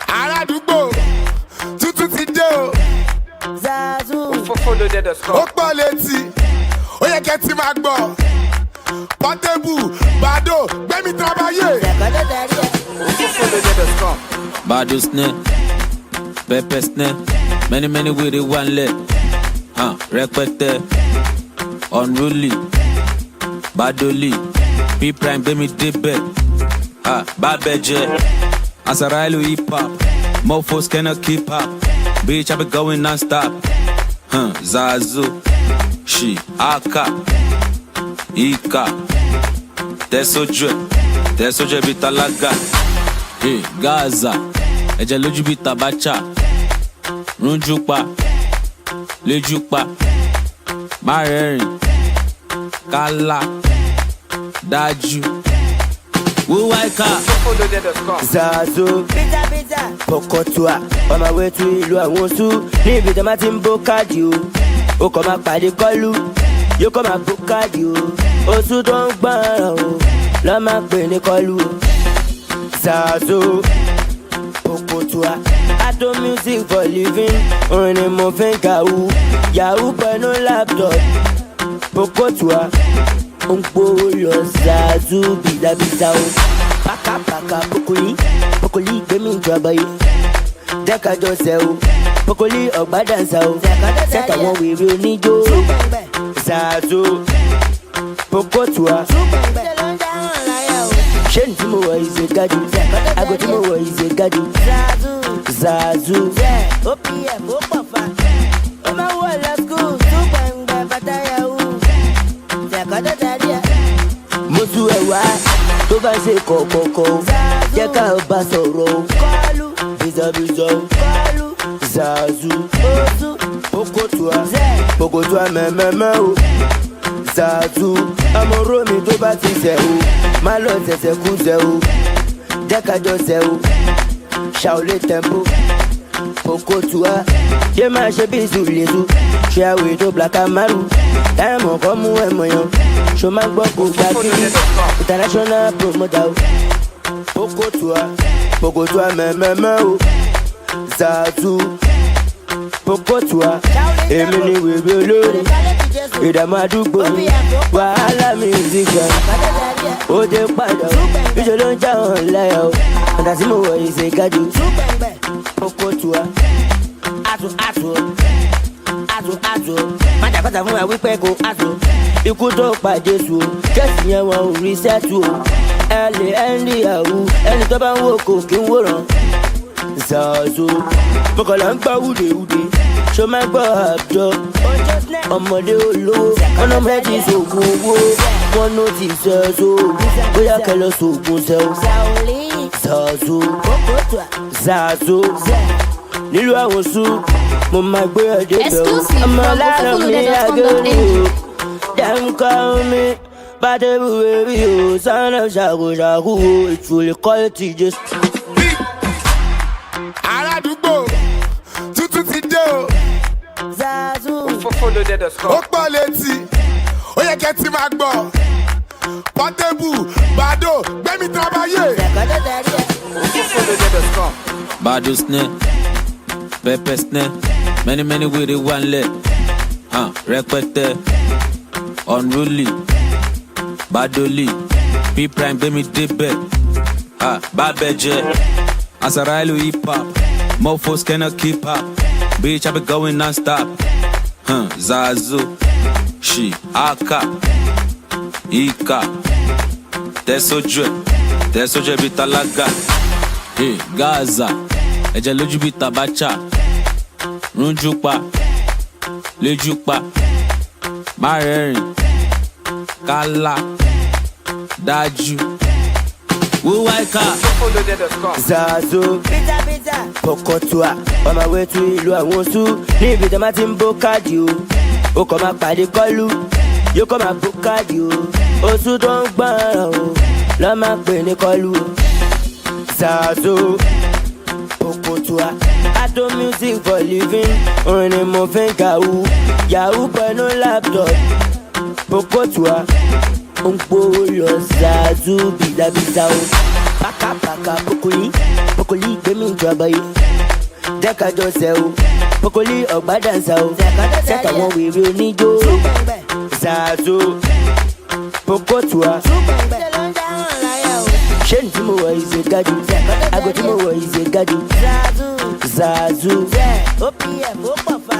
Aládùúgbò tuntun ti dé o. Zazu. Ó pọ̀ létí, ó yẹ kẹ́ ti máa gbọ́. Portable, Bado, gbẹ́mí travailler. Bado snare, pepper snare, many with it one leg. Rẹpẹtẹ, unruly, Badoli, P prime gbẹ́mí débẹ̀. Babẹjẹ, Asarailu hip hop, mofos cannot keep up. Bitch, I be going non-stop. Zazu, she, Aka, Ika, Tesoje bitalaga. Hey, Gaza, ẹ̀jẹ̀ lójú bí tabacha. Runjupa, Lejupa, Marẹ́rìn, Kala, Dájú. Wuwaika. Zazu. Pokotua. On my way to ìlú àwọn Oṣù. Níbi tí a máa ti ń bó káàdì o. Ó kàn máa pàdé kọ́lù. Yóò kàn máa bó káàdì o. Oṣù tó ń gbọ́ràn o. Lọ́ máa pè ní kọ́lù o. Zazu. Pokotua. Ato music for living. Orin ni mo fi ń kàwú. Yahoo pẹ̀lú laptop. Pokotua. Ó ń gbówó lọ Zazu bìdàbìdà o. Pàkàpàkà Pokoli gbẹ̀mí ìjọba yìí. Dẹ́kajọ sẹ́ o, Pokoli ọ̀gbádànsá o. Sẹ́ka wọn wèrè oníjó. Zazu, Pokotua. Ṣé ní tí mo wọ̀ ìṣe gádùn? Àgọ́ tí mo wọ̀ ìṣe gádùn. Zazu. OPM ó pọ̀ fa. Ó máa wọ̀ lọ skul. Túgbẹ̀ngbẹ̀ bàtà yahoo. Dẹ́kọ̀dọ̀ darí ẹ̀. Mo tún ẹ̀ wá tó bá ṣe kọ̀ọ̀kọ̀ọ̀kọ̀. Jẹ́ ká bá sọ̀rọ̀ o. Bizabiza o. Zazu. Pokotua mẹ́mẹ́mẹ́ o. Zazu. Amọ̀rọ̀ mi tó bá ti sẹ̀ o. Má lọ sẹ̀sẹ̀ kú sẹ̀ o. Jẹ́ ká jọ sẹ̀ o. Ṣàolé tempo. Pokotua. Ṣé máa ṣe bí ìsúlẹ̀sù? Ṣé àwẹ̀ tó black and maru? Táyàmọ̀ kọ́ mú ẹ̀mọ̀ yan. Ṣo máa gbọ́ kó gbà kiri. International promoter o. Pokotua mẹ́mẹ́mẹ́ o. Zazu. Pokotua. Èmi ni wèrè olórí. Ìdààmú àdúgbò mi. Wàhálà musician. Ó dé padà o. Ìṣe ló ń já hàn láyà o. Ọ̀dà tí mo wọ̀ yìí ṣe gájú. Pokotua. Azu. Májàkọ́ta fún wa wípé kò azu. Ikú tó pa Jésù o. Jésù yẹn wọn ò rí sẹ́tù o. Ẹ lè ẹni àwù. Ẹni tó bá ń wò kò kí ń wòran. Zazu. Mọ̀kànlá ń gbọ́ wúdewúde. Ṣo máa gbọ́ àjọ. Ọmọdé olówó. Wọ́n náà mẹ́tì sògùn owó. Wọ́n ló ti sẹ́so. Bóyá kẹlẹ́ sògùn sẹ́wọ́. Zazu. Nílùú àwọn Oṣù. Mo máa gbé ọdẹ bẹ̀rù. Ọmọ láàrín mi àgẹ́rù o. Dem call me Portable baby o. Son of ṣàkóṣàkó o. Ìtúlẹ̀ quality just. Aládùúgbò tuntun ti dé o. Zazu. Ó pọ̀ létí, ó yẹ kẹ́ ti máa gbọ́. Portable, Bado, gbẹ́mí travailler. Bado snare, pepper snare, many with it one leg. Rẹpẹtẹ, unruly, Badoli, P prime gbẹ́mí débẹ̀. Babẹjẹ, Asarailu hip hop, mofos cannot keep up. Bitch, I be going non-stop. Zazu, she, Aka, Ika, Tesoje bitalaga. Hey, Gaza, ẹ̀jẹ̀ lójú bí tabacha. Runjupa, Lejupa, Marẹ́rìn, Kala, Dájú. Wuwaika. Zazu. Pokotua. On my way to ìlú àwọn Oṣù. Níbi tí a máa ti ń bó káàdì o. Ó kàn máa pàdé kọ́lù. Yóò kàn máa bó káàdì o. Oṣù tó ń gbọ́ràn o. Lọ́ máa pè ní kọ́lù o. Zazu. Pokotua. Ato music for living. Orin ni mo fi ń kàwú. Yahoo pẹ̀lú laptop. Pokotua. ń gbówó lọ Zazu bìdàbìdà o. Pàkàpàkà Pokoli gbẹ̀mí ìjọba yìí. Jẹ́ ká jọ ṣe o, Pokoli ọ̀gbádànsá o. Sẹ́tàwọn wèrè oníjó. Zazu Pokotua. Ṣé ní tí mo wọ̀ ìṣe gájú? Àgọ́ tí mo wọ̀ ìṣe gájú. Zazu OPM ó pọ̀ fa.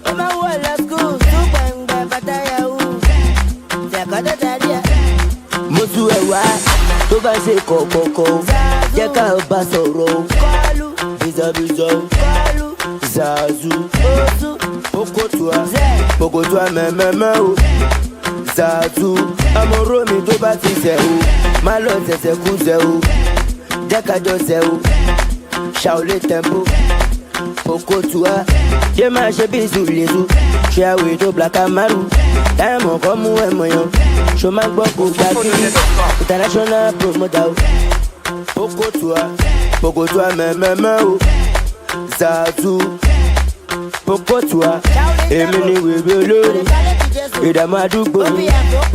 Ó máa wọ̀ lọ skul tún gbẹ̀ngbẹ̀ bàtà yahoo. Ṣẹ̀kọ́tọ̀ tẹ̀lé ẹ̀. Mo tún ẹ̀ wá tó bá ṣe kọ̀kọ̀kọ̀. Jẹ́ ká bá sọ̀rọ̀ o. Kọ́lù bìzọ̀bìzọ̀ o. Kọ́lù Zazu Pokotua mẹ́mẹ́mẹ́ o. Zazu amọ̀rọ̀ mi tó bá ti ṣẹ̀ o. Má lọ ṣẹ̀ṣẹ̀ kú ṣẹ̀ o. Jẹ́ ká jọ ṣẹ̀ o. Shaolin tempo Pokotua. Yé máa ṣe bí ìsúlẹ̀sù. Ṣé àwẹ̀ tó black amaru. Táyàmọ̀ kọ́ mú ẹ̀mọ̀ yan. Ṣo máa gbọ́ kó gbà kiri. International promoter o. Pokotua mẹ́mẹ́mẹ́ o. Zazu Pokotua. Èmi ni wèrè olórí. Ìdààmú àdúgbò mi.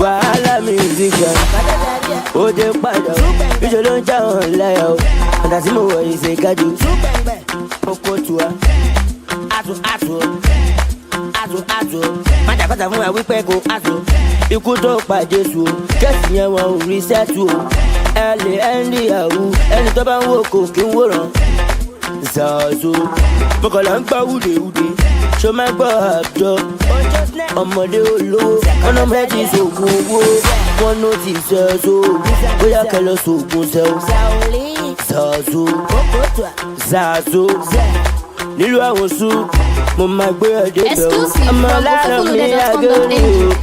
Wàhálà musician. Ó dé padà o. Ìṣe ló ń já hàn láyà o. Ọ̀dà tí mo wọ̀ yìí ṣe gájú. Pokotua. Àtò. Májàkọ́ta fún wa wípé kò àtò. Ikú tó pa Jésù o. Kẹ́sì yẹn wọn ò rí sẹ́tù o. Ẹ lè ẹ́ndì àwù. Ẹni tó bá ń wò kò kí ń wòran. Zazu Mọ̀kànlá ń gbá wúdewúde. Ṣo máa gbọ́ àjọ. Ọmọdé olówó. Ọ̀nà méjì sògùn owó. Wọ́n ló ti sẹ́ so. Bóyá kẹ lọ sògùn sẹ́ o. Zazu nílùú àwọn sùn. Mo máa gbé ọdẹ bẹ̀ o. Ọmọ lára mi àgẹ́rù o.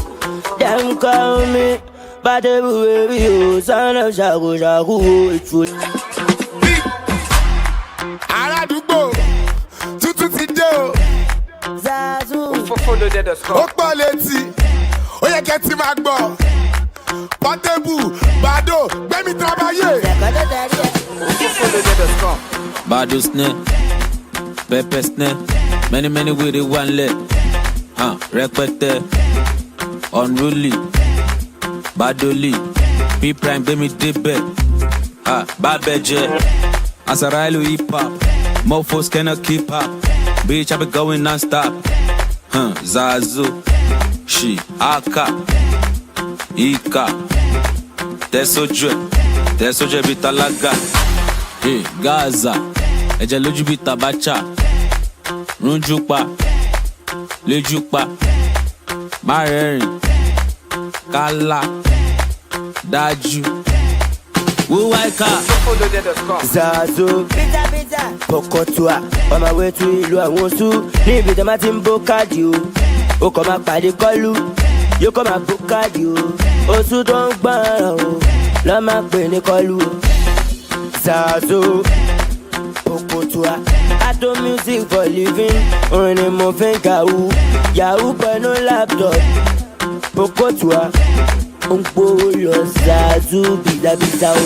Dem call me Badebu baby o. Son of ṣàkóṣàkó o. Ètò Aládùúgbò tuntun ti dé o. Zazu Ó pọ̀ létí, ó yẹ kẹ́ ti máa gbọ́. Portable, Bado, gbẹ́mí trabayé. Ṣẹ̀kọ́tọ̀ tẹ̀lé ẹ̀. Bado snare, pepper snare, many with it one leg. Rẹpẹtẹ, unruly, Badoli, P-Prime gbé mi débẹ̀. Bábẹ́jẹ́, Asarailu hip hop, mofos cannot keep up. Bitch, I be going non-stop. Zazu, She, Aka, Ika, Tẹ́sọ́jẹ́ bí tálákà. Gaza, ẹ̀jẹ̀ lójú bí tabacha. Rúnjú pa, léjú pa. Má rẹ́rìn, kálá, dájú. Wúwá ìka. Zazu Pokotua. On my way to ìlú àwọn sùn. Ní ibi tí a máa ti ń bó káàdì o. Ó kàn máa pàdé kọ́lù. Yóò kàn máa bó káàdì o. Oṣù tó ń gbọ́ràn o. Lọ́ máa pè ní kọ́lù o. Zazu Pokotua. Ato music for living. Orin ni mo fi ń kàwú. Yahoo pẹ̀lú laptop. Pokotua. Ń gbówó lọ Zazu bìdàbìdà o.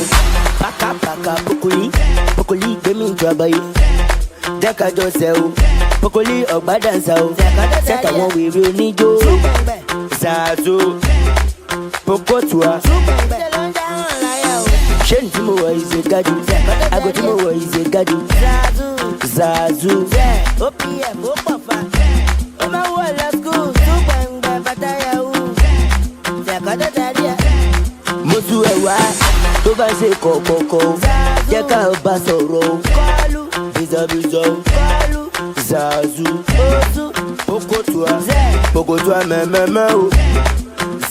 Pàkàpàkà Pokoli gbẹ̀mí ìjọba yìí. Jẹ́ ká jọ ṣe o. Pokoli ọ̀gbádànsá o. Sẹ́tàwọn wèrè oníjó. Zazu Pokotua. Ṣé ní tí mo wọ̀ ìṣe gájú? Àgọ́ tí mo wọ̀ ìṣe gájú. Zazu OPM ó pọ̀ fa. Ó máa wọ̀ lọ skul tún gbẹ̀ngbẹ̀ bàtà yahoo. Ṣẹ̀kọ́tọ̀ tẹ̀lé ẹ̀. Mo tún ẹ̀ wá tó bá ṣe kọ̀kọ̀kọ̀. Jẹ́ ká bá sọ̀rọ̀ o. Kọ́lù bìzọ̀bìzọ̀ o. Kọ́lù Zazu Pokotua mẹ́mẹ́mẹ́ o.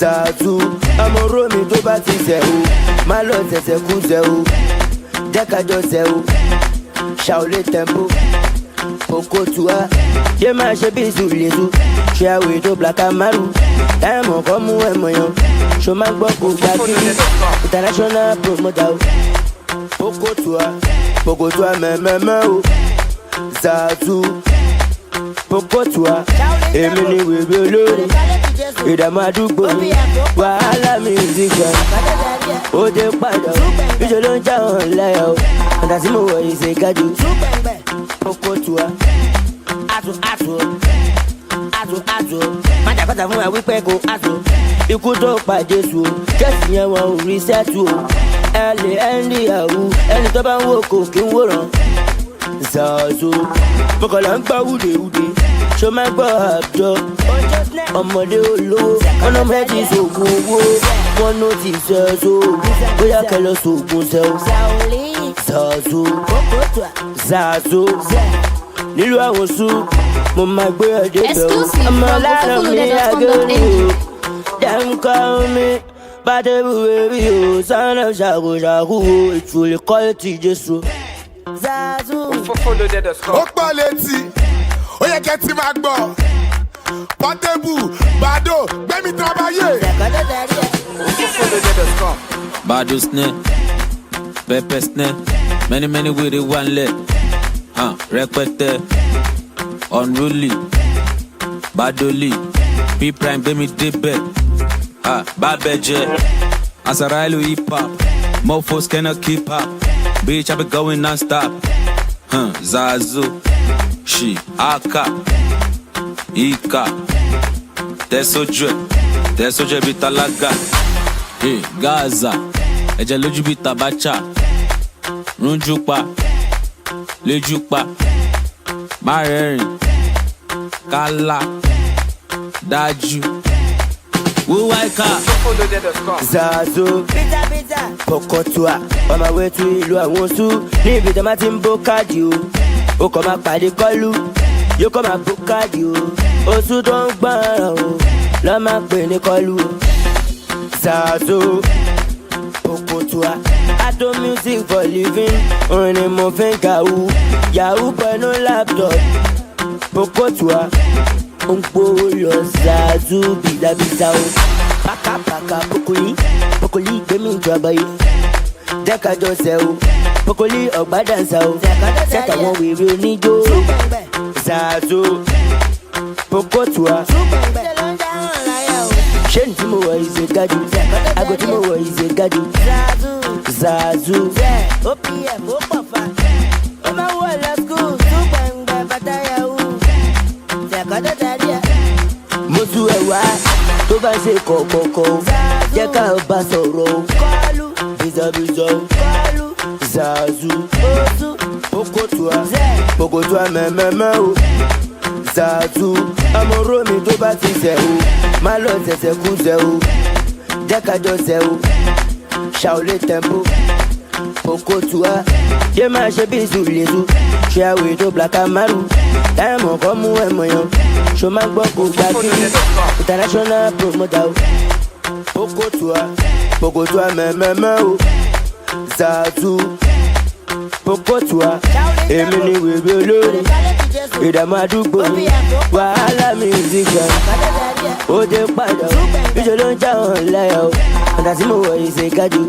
Zazu amọ̀rọ̀ mi tó bá ti ṣẹ̀ o. Má lọ ṣẹ̀ṣẹ̀ kú ṣẹ̀ o. Jẹ́ ká jọ ṣẹ̀ o. Shaolin tempo Pokotua. Yé máa ṣe bí ìsúlẹ̀sù. Ṣé àwẹ̀ tó black amaru. Táyàmọ̀ kọ́ mú ẹ̀mọ̀ yan. Ṣo máa gbọ́ kó gbà kiri. International promoter o. Pokotua mẹ́mẹ́mẹ́ o. Zazu Pokotua. Èmi ni wèrè olórí. Ìdààmú àdúgbò mi. Wàhálà musician. Ó dé padà o. Ìṣe ló ń já hàn láyà o. Ọ̀dà tí mo wọ̀ yìí ṣe gájú. Pokotua. Azo, májàkọ́ta fún wa wípé kò azo. Ikú tó pa Jésù, kẹ́sì yẹn wọn ò rí sẹ́tù o. Ẹ lè ẹ́ndì àwù, ẹni tó bá ń wò kò kí ń wòran. Zazo, mọ̀kànlá ń gbọ́ wúdewúde, ṣó máa gbọ́ àjọ. Ọmọdé olówó, ọ̀nà méjì sògùn owó. Wọ́n ló ti sẹ́so, bóyá kẹlẹ́ sògùn sẹ́o. Zazo, Zazo, nílùú àwọn sùn, mo máa gbé ọdẹ bẹ̀rù. Ọmọ lára mi àgẹ́rù, dem call me, Badebu baby o. Son of Shaku o, ìtúlẹ̀ kọ́ ti Jésù. Zazu. Ó pọ̀ létí, ó yẹ kẹ́ ti máa gbọ́. Portable, Bado, gbẹ́mí travayé. Bado snare, pepper snare, many with it one leg. Rẹpẹtẹ, unruly, Badoli, P prime gbẹ́mí débẹ̀. Babeje, Azarailu hip hop, mofos cannot keep up. Bitch, I be going non-stop. Zazu, she, Aka, Ika, Tesoje bitalaga. Hey, Gaza, ẹ̀jẹ̀ lójú bí tabacha. Runjupa, Lejupa, Marẹ́rìn, Kala, Dájú. Wuwaika. Zazo, Pokotua, on my way to ìlú àwọn sùn. Níbi tí a máa ti ń bó káàdì o. Ó kàn máa pàdé kọ́lù, yóò kàn máa bó káàdì o. Oṣù tó ń gbọ́ràn o, lọ́ máa pè ní kọ́lù o. Zazo, Pokotua, I do music for living. Orin ni mo fi ń kàwú, Yahoo pẹ̀lú laptop. Pokotua, ó ń gbówó lọ Zazu bìlàbìlà o. Paka Pokoli gbẹ̀mí ìjọba yìí. Dẹ́kajọ sẹ́ o, Pokoli ọ̀gbádànsá o. Sẹ́ka wọn wèrè oníjó. Zazo, Pokotua. Ṣé ní tí mo wọ̀ ìṣe gájú? Àgọ́ tí mo wọ̀ ìṣe gájú. Zazu, OPM ó pọ̀ fa. Ó máa wọ̀ lọ skul, tún gbẹ̀ngbẹ̀ bàtà yahoo. Dẹ́kọ̀dọ̀ darí ẹ̀. Mo tún ẹ̀ wá tó bá ṣe kọ̀ọ̀kọ̀ọ̀kọ̀. Jẹ́ ká bá sọ̀rọ̀ o. Bìzọ̀bìzọ̀ o. Zazu, Pokotua mẹ́mẹ́mẹ́ o. Zazu, amọ̀rọ̀ mi tó bá ti sẹ̀ o. Má lọ sẹ̀sẹ̀ kú sẹ̀ o. Jẹ́ ká jọ sẹ̀ o. Ṣàolé tempo, Pokotua. Ṣé máa ṣe bí ìsúlẹ̀sù? Ṣé àwẹ̀ tó black amaru? Táyàmọ̀ kọ́ mú ẹ̀mọ̀ yan. Ṣo máa gbọ́ kó gbà kí? International promoter o. Pokotua mẹ́mẹ́mẹ́ o. Zazu, Pokotua. Èmi ni wèrè olórí. Ìdààmú àdúgbò mi. Wàhálà musician. Ó dé padà o. Ìṣe ló ń já wọn láyà o. Ọ̀dà tí mo wọ̀ yìí ṣe gájú.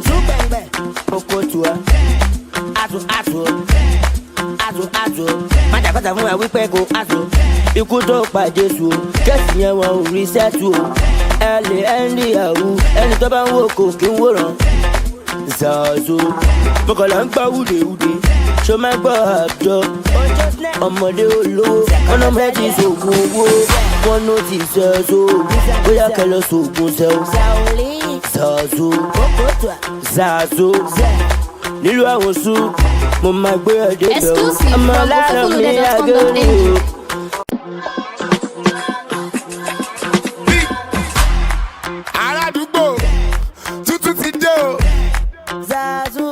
Pokotua. Azo, májàkọ́ta fún wa wípé kò azo. Ikú tó pa Jésù o, kẹ́sì yẹn wọn ò rí sẹ́tù o. Ẹ lè ẹ́ndì àwù, ẹni tó bá ń wò kò kí ń wòran. Zazo, mọ̀kànlá ń gbọ́ wúdewúde, ṣó máa gbọ́ àjọ. Ọmọdé olówó, ọ̀nà méjì sògùn owó. Wọ́n ló ti sẹ́so, bóyá kẹlẹ́ sògùn sẹ́o. Zazo, nílùú àwọn sùn, mo máa gbé ọdẹ bẹ̀rù. Ọmọ lára mi àgẹ́rù. Aládùúgbò tuntun ti dé o. Zazu,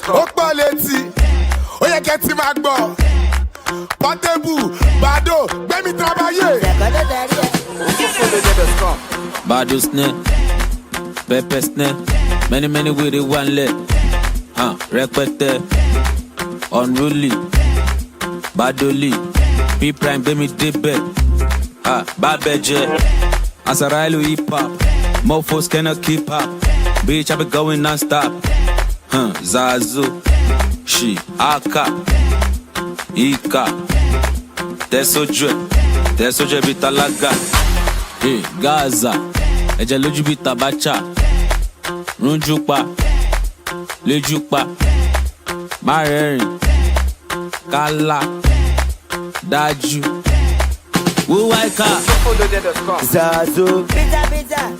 Ó pọ̀ létí, ó yẹ kẹ́ ti máa gbọ́. Portable, Bado, gbẹ́mí travayé. Bado snare, pepper snare, many with it one leg. Rẹpẹtẹ, unruly, Badoli, P prime gbẹ́mí débẹ̀. Babeje, Azarailu hip hop, mofos cannot keep up. Bitch, I be going non-stop. Zazu, she, Aka, Ika, Tesoje bitalaga. Hey, Gaza, ẹ̀jẹ̀ lójú bí tabacha. Runjupa, Lejupa, Marẹ́rìn, Kala, Dájú. Who white car? Zazo,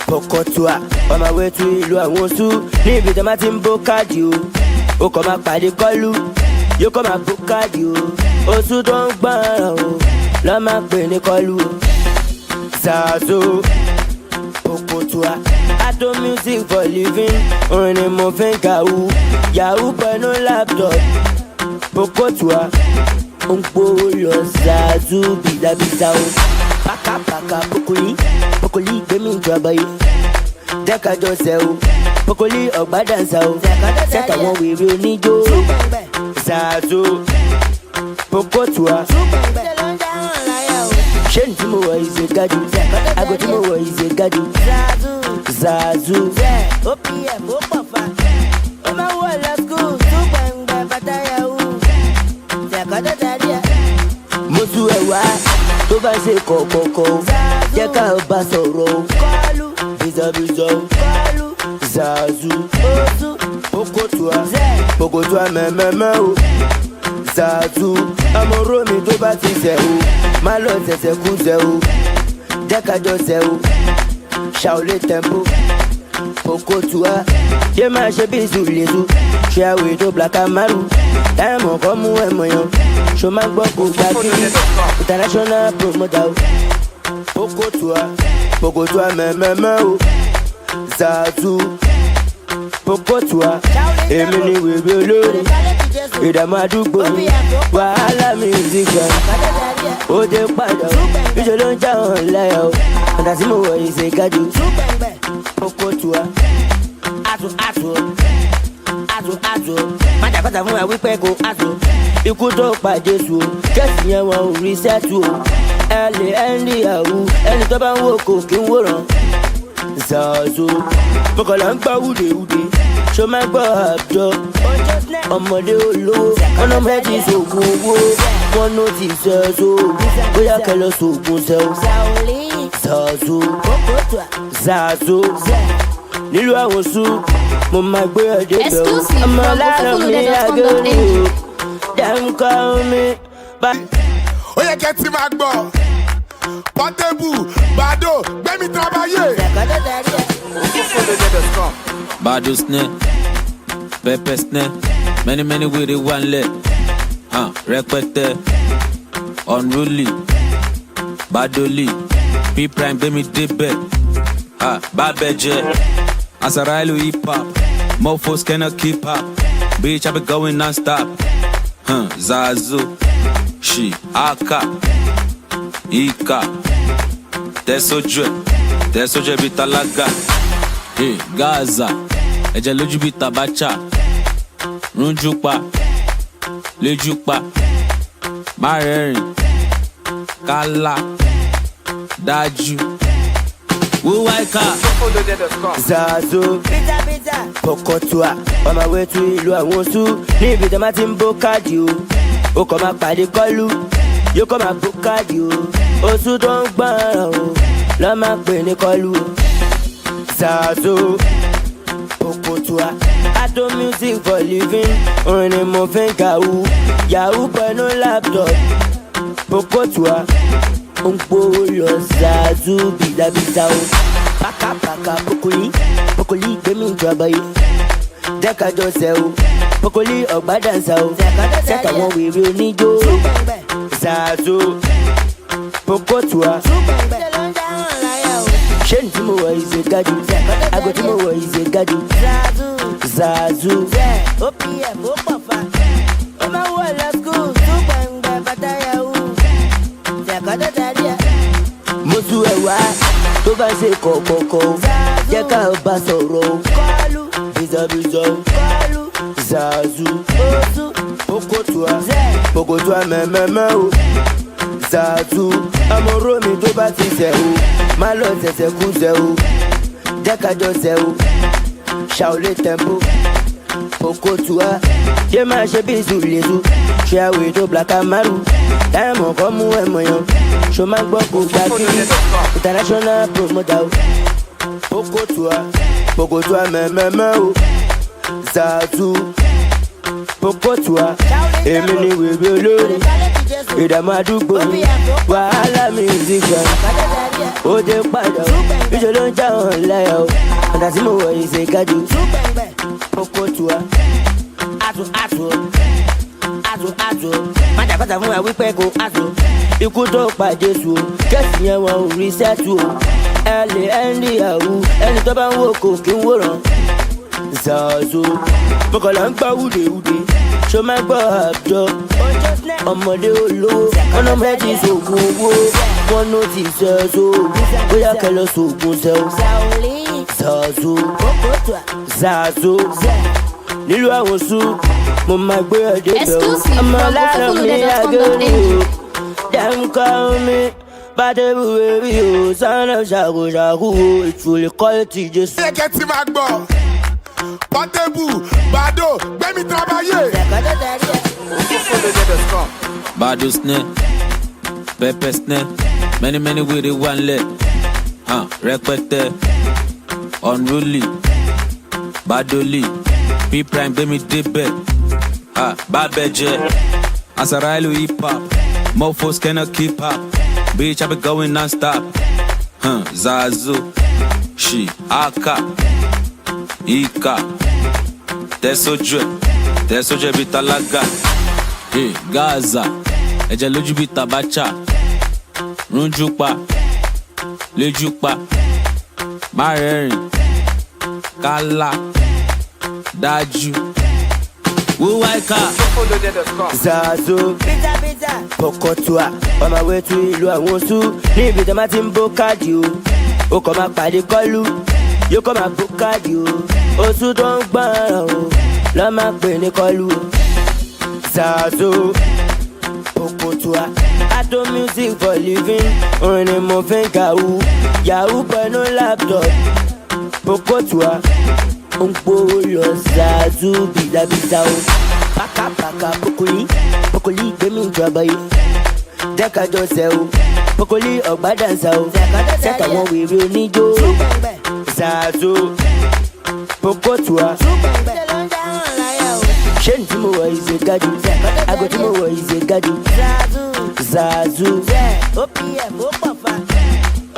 Pokotua, on my way to ìlú àwọn Oṣù. Níbi tí a máa ti ń bó káàdì o, ó kàn máa pàdé kọ́lù, yóò kàn máa bó káàdì o. Oṣù tó ń gbọ́ràn o, lọ́ máa pè ní kọ́lù o. Zazo, Pokotua, I do music for living, orin ni mo fi ń kàwú. Yahoo pẹ̀lú laptop, Pokotua, ó ń gbówó lọ Zazu bìdàbìdà o. Paka Pokoli gbẹ̀mí ìjọba yìí. Dẹ́kajọ sẹ́ o, Pokoli ọ̀gbá dànsá o. Sẹ́tà wọn wèrè oníjó. Zazo, Pokotua. Ṣé ní tí mo wọ̀ ìṣe gájú? Àgọ́ tí mo wọ̀ ìṣe gájú. Zazu. OPM ó pọ̀ fa. Ó máa ń wọ̀ lọ skul. Túgbẹ̀ngbẹ̀ bàtà yahoo. Ṣẹ̀kọ́dọ̀ darí ẹ̀. Mo tú ẹ̀ wá. Tó bá ṣe kọ̀kọ̀kọ̀, jẹ́ ká bá sọ̀rọ̀ o. Kọ́lù, bìzọ̀bìzọ̀ o. Kọ́lù, Zazu, Oṣù, Pokotua mẹ́mẹ́mẹ́ o. Zazu, ọmọ Rómi tó bá ti ṣẹ̀ o. Má lọ ṣẹ̀ṣẹ̀ kú ṣẹ̀ o. Jẹ́ ká jọ ṣẹ̀ o. Ṣàolé tempo, Pokotua. Ṣé máa ṣe bí ìṣùlẹ̀ṣù? Ṣé àwẹ̀ tó Black Amaru? Táyàmọ̀ kọ́ mú ẹ̀mọ̀ yan. Ṣo máa gbọ́ kó gbà kiri? International promoter o. Pokotua mẹ́mẹ́mẹ́ o. Zazu, Pokotua. Èmi ni wèrè olórí. Ìdààmú àdúgbò mi. Wàhálà musician. Ó dé padà o. Níṣẹ́ ló ń já hàn láyà o. Ọ̀dà tí mo wọ̀ yìí ṣe gájú. Pokotua. Azu. Májàkọ́ta fún wa wípé kò azu. Ikú tó pa Jésù o. Jésù yẹn wọn ò rí sẹ́tù o. Ẹ lè ẹ́ndì àwù. Ẹni tó bá ń wò kò kí ń wòran. Zazo. Mọ̀kànlá ń gbá wúdewúde. Ṣo máa gbọ́ àjọ? Ọmọdé olówó. Wọ́n náà méjì sògùn owó. Wọ́n ló ti sẹ́so. Bóyá kẹlẹ́ sògùn sẹ́o. Zazo. Nílùú àwọn Oṣù. Mo máa gbé ọdẹ bẹ̀ o. Ọmọ lára mi àgẹ́rù. Dem call me back. Ó yẹ kẹ́ ti máa gbọ́. Portable, Bado, gbẹ́mí trabayé. Bado snare, pepper snare. Many with it one leg. Rẹpẹtẹ, unruly, Badoli, P Prime, gbẹ́mí débẹ̀. Babẹjẹ, Asarailu hip hop. Mofos cannot keep up. Bitch, I be going non-stop. Zazu, She, Aka, Ika, Tesoje bitalaga. Gaza, ẹ̀jẹ̀ lójú bí tabacha. Runjupa, Lejupa, Marẹ́rìn, Kala, Dájú. Who white car? Zazo, Pokotua, on my way to ìlú àwọn Oṣù. Níbi tí a máa ti ń bó káàdì o. Ó kàn máa pàdé kọ́lù, yóò kàn máa bó káàdì o. Oṣù tó ń gbọ́ràn o, lọ́ máa pè ní kọ́lù o. Zazo, Pokotua, I do music for living, orin ni mo fi ń kàwú. Yahoo pẹ̀lú laptop, Pokotua. Ó ń gbówó lọ Zazu bìdàbìdà o. Paka Pokoli gbẹ̀mí ìjọba yìí. Dẹ́kajọ sẹ́ o, Pokoli ọ̀gbá dànsá o. Sẹ́tà wọn wèrè oníjó. Zazo, Pokotua. Ṣé ní tí mo wọ̀ ìṣe gájú? Àgọ́ tí mo wọ̀ ìṣe gájú. Zazu. OPM ó pọ̀ fa. Ó máa ń wọ̀ lọ skul. Túgbẹ̀ngbẹ̀ bàtà yahoo. Ṣẹ̀kọ́dọ̀ darí ẹ̀. Mo tú ẹ̀ wá. Tó bá ṣe kọ̀kọ̀kọ̀, jẹ́ ká bá sọ̀rọ̀ o. Kọ́lù, bìzọ̀bìzọ̀ o. Kọ́lù, Zazu, Oṣù, Pokotua mẹ́mẹ́mẹ́ o. Zazu, ọmọ Rómi tó bá ti ṣẹ̀ o. Má lọ ṣẹ̀ṣẹ̀ kú ṣẹ̀ o. Jẹ́ ká jọ ṣẹ̀ o. Ṣàolé tempo, Pokotua. Ṣé máa ṣe bí ìṣùlẹ̀ṣù? Ṣé àwẹ̀ tó Black Amaru? Táyàmọ̀ kọ́ mú ẹ̀mọ̀ yan. Ṣo máa gbọ́ kó gbà kiri? International promoter o. Pokotua mẹ́mẹ́mẹ́ o. Zazu, Pokotua, èmi ni wèrè olórin, ìdààmú àdúgbò mi, wàhálà musician, ó dé padà o, ìṣe ló ń já wọn láyà o, ọ̀dà tí mo wọ̀ yìí ṣe gájú. Pokotua, àtò, májàkọ́ta fún wa wípé kò àtò, ikú tó pa Jésù o, kẹ́sì yẹn wọn ò rí sẹ́tù o, ẹ lè ẹ́ndì àwù, ẹni tó bá ń wò kò kí ń wòran. Zazo, bọ́kọ̀lá ń gbá wúdewúde, ṣó máa gbọ́ àjọ, ọmọdé olówó, wọn náà mẹ́tì sògùn owó, wọn ló ti sẹ́so, bóyá kẹlẹ́ sògùn sẹ́wọ́. Zazo, nílùú àwọn sùn, mo máa gbé ọdẹ bẹ̀rù, ọmọ láàárọ̀ mi àgẹ́rù o, dem call me. Badebu baby o, son of ṣàkóṣàkó o, ìtúlẹ̀ quality Jésù. Ó yẹ kẹ́ ti máa gbọ́. Portable, Bado, gbẹ́mí trabayé. Bado snare, pepper snare, many with it one leg. Rẹpẹtẹ, unruly, Badoli, P prime gbẹ́mí débẹ̀. Babẹjẹ, Asarailu hip hop, mofos cannot keep up. Bitch, I be going non-stop. Zazo, she, Aka, Ika, Tesoje bitalaga. Hey, Gaza, ẹ̀jẹ̀ lójú bí tabacha. Runjupa, Lejupa, Marẹ́rìn, Kala, Dájú. Wuwaika. Zazo, Pokotua, on my way to ìlú àwọn sùn, ní ibi tí a máa ti ń bó káàdì o, ó kàn máa pàdé kọ́lù, yóò kàn máa bó káàdì o, oṣù tó ń gbọ́ràn o, lọ́ máa pè ní kọ́lù o. Zazo, Pokotua, Ato music for living, orin ni mo fi ń kàwú, yahoo pẹ̀lú laptop, Pokotua, ó ń gbówó lọ Zazu bìdàbìdà o. Paka, Pokoli, gbẹ̀mí ìjọba yìí. Jẹ́kájọ sẹ́ o, Pokoli ọ̀gbádànsá o. Sẹ́ka wọn wèrè oníjó. Zazo, Pokotua. Ṣé ní tí mo wọ̀ ìṣe gájú? Àgọ́ tí mo wọ̀ ìṣe gájú. Zazu. OPM ó pọ̀ fa.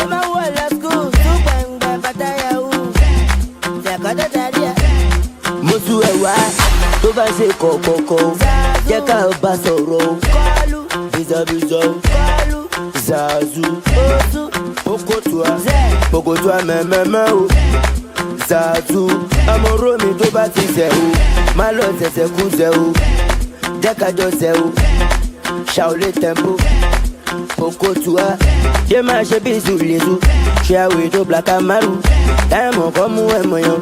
Ó máa wọ̀ lọ skul. Túgbẹ̀ngbẹ̀ bàtà yahoo. Ṣẹ̀kọ́dọ̀ darí ẹ̀. Mo tún ẹ̀ wá. Tó bá ṣe kọ̀kọ̀kọ̀, jẹ́ ká bá sọ̀rọ̀ o. Kọ́lù, bìzọ̀bìzọ̀ o. Kọ́lù, Zazu, Ozu, Pokotua mẹ́mẹ́mẹ́ o. Zazu, ọmọ Rómi tó bá ti ṣẹ̀ o. Má lọ ṣẹ̀ṣẹ̀ kú ṣẹ̀ o. Jẹ́ ká jọ ṣẹ̀ o. Ṣàolé tempo, Pokotua. Ṣé máa ṣe bí ìṣùlẹ̀ṣù? Ṣé àwẹ̀ tó Black Amaru? Táyàmọ̀ kọ́ mú ẹ̀mọ̀ yan.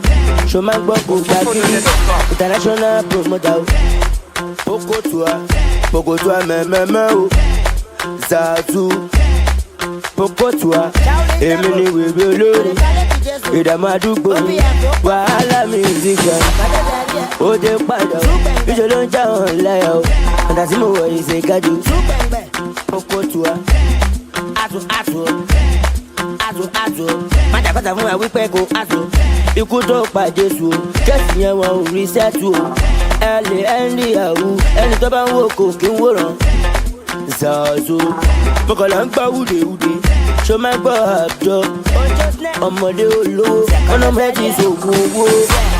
Ṣo máa gbọ́ kó gbàgbé international promoter o. Pokotua mẹ́mẹ́mẹ́ o. Zazu, Pokotua, èmi ni wèrè olórin, ìdààmú àdúgbò mi, wàhálà musician, ó dé padà o, ìṣe ló ń já wọn láyà o, ọ̀dà tí mo wọ̀ yìí ṣe gájú. Pokotua, àtò, májàkọ́ta fún wa wípé kò àtò, ikú tó pa Jésù o, kẹ́sì yẹn wọn ò rí sẹ́tù o, ẹ lè ẹ́ndì àwù, ẹni tó bá ń wò kò kí ń wòran. Zazo, bọ́kọ̀lá ń gbá wúdewúde, ṣó máa gbọ́ àjọ, ọmọdé olówó, wọn náà mẹ́tì sògùn owó,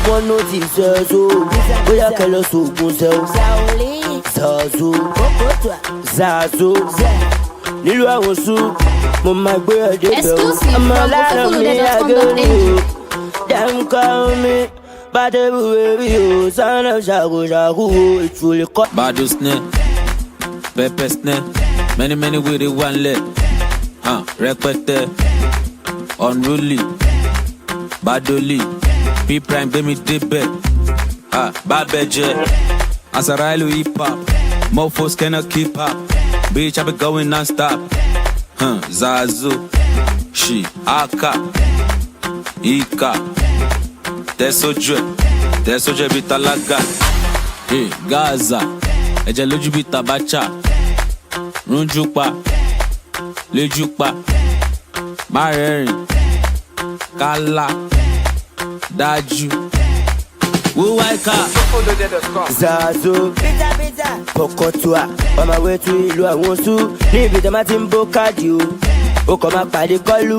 wọn ló ti sẹ́so, bóyá kẹlẹ́ sògùn sẹ́wọ́. Zazo, nílùú àwọn sùn, mo máa gbé ọdẹ bẹ̀rù, ọmọ láàárọ̀ mi àgẹ́rù o. Dem call me, Badebu baby o, son of ṣàkóṣàkó o, ìtúlẹ̀ kọ́. Bado snare, pepper snare, many with it one leg. Rẹpẹtẹ, unruly, Badoli, P prime gbẹ́mí débẹ̀. Babẹjẹ, Asarailu hip hop, mofos cannot keep up. Bitch, I be going non-stop. Zazo, she, Aka, Ika, Tesoje bitalaga. Hey, Gaza, ẹ̀jẹ̀ lójú bí tabacha. Runjupa, Lejupa, Marẹ́rìn, Kala, Dájú. Who I car? Zazo, Pokotua, on my way to ìlú àwọn Oṣù. Níbi tí a máa ti ń bó káàdì o, ó kàn máa pàdé kọ́lù,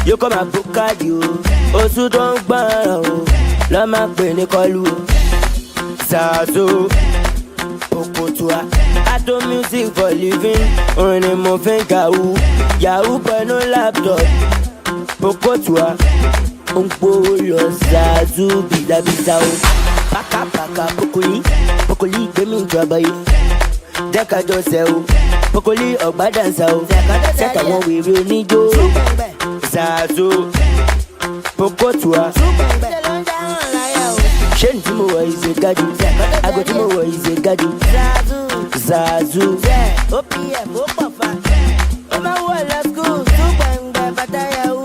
yóò kàn máa bó káàdì o. Oṣù tó ń gbọ́ràn o, lọ́ máa pè ní kọ́lù o. Zazo, Pokotua, I do music for living, orin ni mo fi ń kàwú. Yahoo pẹ̀lú laptop, Pokotua, ó ń gbówó lọ Zazo bìdàbìdà o. Paka Pokoli gbẹ̀mí ìjọba yìí. Jẹ́ ká jọ ṣe o, Pokoli ọ̀gbá dànsá o. Ṣẹ́ta wọn wèrè oníjó. Zazo, Pokotua. Ṣé ní tí mo wọ̀ yìí ṣe gádù? Àgọ́ tí mo wọ̀ yìí ṣe gádù. Zazo. OPF ó pọ̀ fa. Ó máa wọ̀ lọ skul. Túgbẹ̀ngbẹ̀ bàtà yahoo.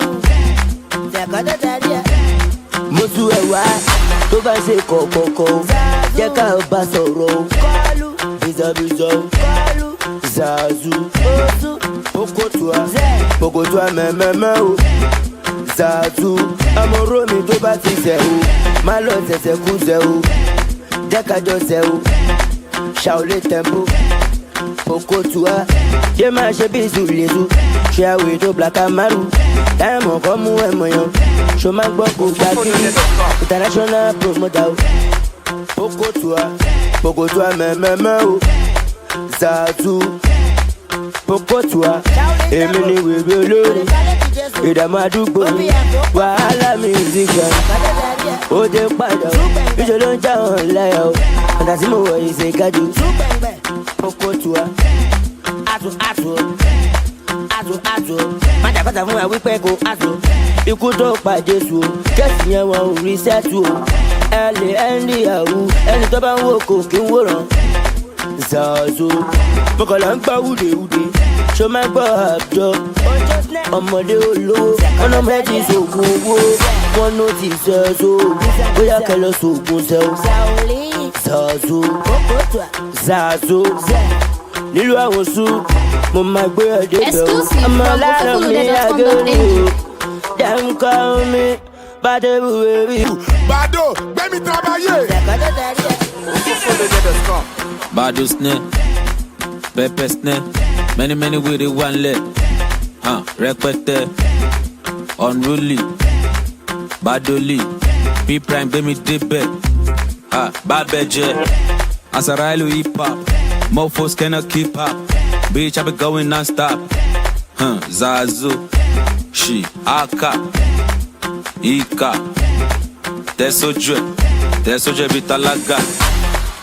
Ṣẹ̀kọ́dọ̀ darí ẹ̀. Mo tú ẹ̀ wá tó bá ṣe kọ̀ọ̀kọ̀ọ̀kọ̀. Jẹ́ ká bá sọ̀rọ̀ o. Kọ́lù. Bìzọ̀bìzọ̀ o. Kọ́lù. Zazo. Oṣù. Pokotua mẹ́mẹ́mẹ́ o. Zazo. Amọ̀rọ̀ mi tó bá ti ṣẹ̀ o. Má lọ ṣẹ̀ṣẹ̀ kú ṣẹ̀ o. Jẹ́ ká jọ ṣẹ̀ o. Shaolin tempo. Pokotua. Yé máa ṣe bí ìsúlẹ̀sù. Ṣé àwẹ̀ tó black amaru. Táyàmọ̀ kọ́ mú ẹ̀mọ̀ yan. Ṣo máa gbọ́ kó gbá kiri. International promoter o. Pokotua mẹ́mẹ́mẹ́ o. Zazo. Pokotua. Èmi ni wèrè olórí. Ìdààmú àdúgbò mi. Wàhálà music gan. Ó dé padà o. Ìṣe ló ń já wọn láyà o. Ọ̀dà tí mo wọ̀ yìí ṣe gádù. Pokotua. Ato. Májàkọ́ta fún wa wípé kò ato. Ikú tó pa Jésù o. Kẹ́sì yẹn wọn ò rí sẹ́tù o. Ẹ lè ẹ́ndì àwù. Ẹni tó bá ń wò kò kí ń wòran. Zazo. Mọ̀kànlá ń gbá wúdewúde. Ṣo máa gbọ́ àbjọ. Ọmọdé olówó. Wọ́n náà mẹ́tì sògùn owó. Wọ́n ló ti sẹ́so. Bóyá kẹlẹ́ sògùn sẹ́o. Zazo. Nílùú àwọn Oṣù, mo máa gbé ọdẹ bẹ̀ o. Ọmọ láàárọ̀ mi àgẹ́rì o. Dem call me Badebu baby. Bado, gbẹ́mí trabayé. Bado snare, pepper snare, many with it one leg. Rẹpẹtẹ, unruly, Badoli, P prime gbẹ́mí débẹ̀. Babẹjẹ, Asarailu hip hop, mofos cannot keep up. Bitch, I be going non-stop. Zazo, she, Aka, Ika, Tesoje bitalaga.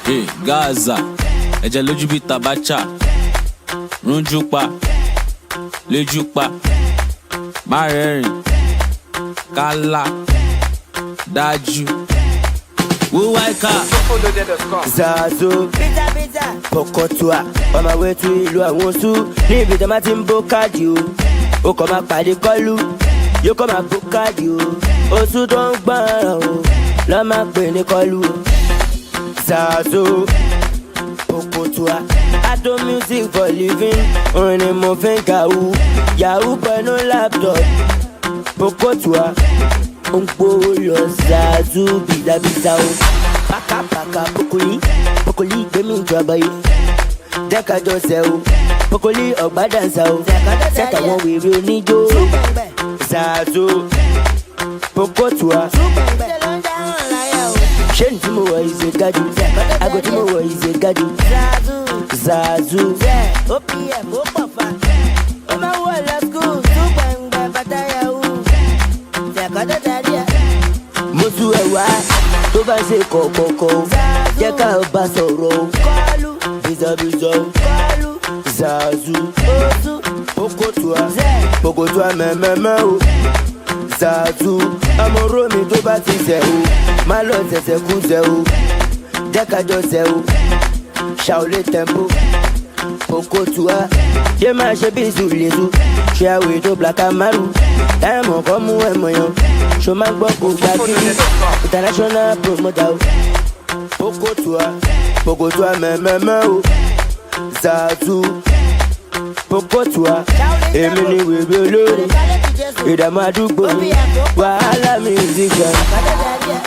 Hey, Gaza, ẹ̀jẹ̀ lójú bí tabacha. Runjupa, Lejupa, Marẹ́rìn, Kala, Dájú. Wúwáìkà. Zazo, Pokotua, on my way to ìlú àwọn Oṣù. Níbi tí a máa ti ń bó káàdì o. Ó kàn máa pàdé kọ́lù, yóò kàn máa bó káàdì o. Oṣù tó ń gbọ́ràn o, lọ́ máa pè ní kọ́lù o. Zazo, Pokotua, I do music for living, orin ni mo fi ń kàwú. Yahoo pẹ̀lú laptop, Pokotua, ó ń gbówó lọ Zazo bìdàbìdà o. Paka Pokoli gbẹ̀mí ìjọba yìí. Jẹ́ ká jọ ṣe o, Pokoli ọ̀gbá dànsá o. Ṣẹ́ta wọn wèrè oníjó. Zazo, Pokotua. Ṣé ní tí mo wọ̀ yìí ṣe gádù? Àgọ́ tí mo wọ̀ yìí ṣe gádù. Zazo. OPF ó pọ̀ fa. Ó máa wọ̀ lọ skul. Túgbẹ̀ngbẹ̀ bàtà yahoo. Ṣẹ̀kọ́dọ̀ darí ẹ̀. Mo tú ẹ̀ wá tó bá ṣe kọ̀ọ̀kọ̀ọ̀kọ̀. Jẹ́ ká bá sọ̀rọ̀ o. Kọ́lù. Bìzọ̀bìzọ̀ o. Kọ́lù. Zazo. Oṣù. Pokotua mẹ́mẹ́mẹ́ o. Zazo. Amọ̀rọ̀ mi tó bá ti ṣẹ̀ o. Má lọ ṣẹ̀ṣẹ̀ kú ṣẹ̀ o. Jẹ́ ká jọ ṣẹ̀ o. Shaolin tempo. Pokotua. Yé máa ṣe bí ìsúlẹ̀sù. Ṣé àwẹ̀ tó black amaru. Táyàmọ̀ kọ́ mú ẹ̀mọ̀ yan. Ṣo máa gbọ́ kó gbá kiri. International promoter o. Pokotua mẹ́mẹ́mẹ́ o. Zazo. Pokotua, èmi ni wèrè olórí, ìdààmú àdúgbò mi, wàhálà music gan.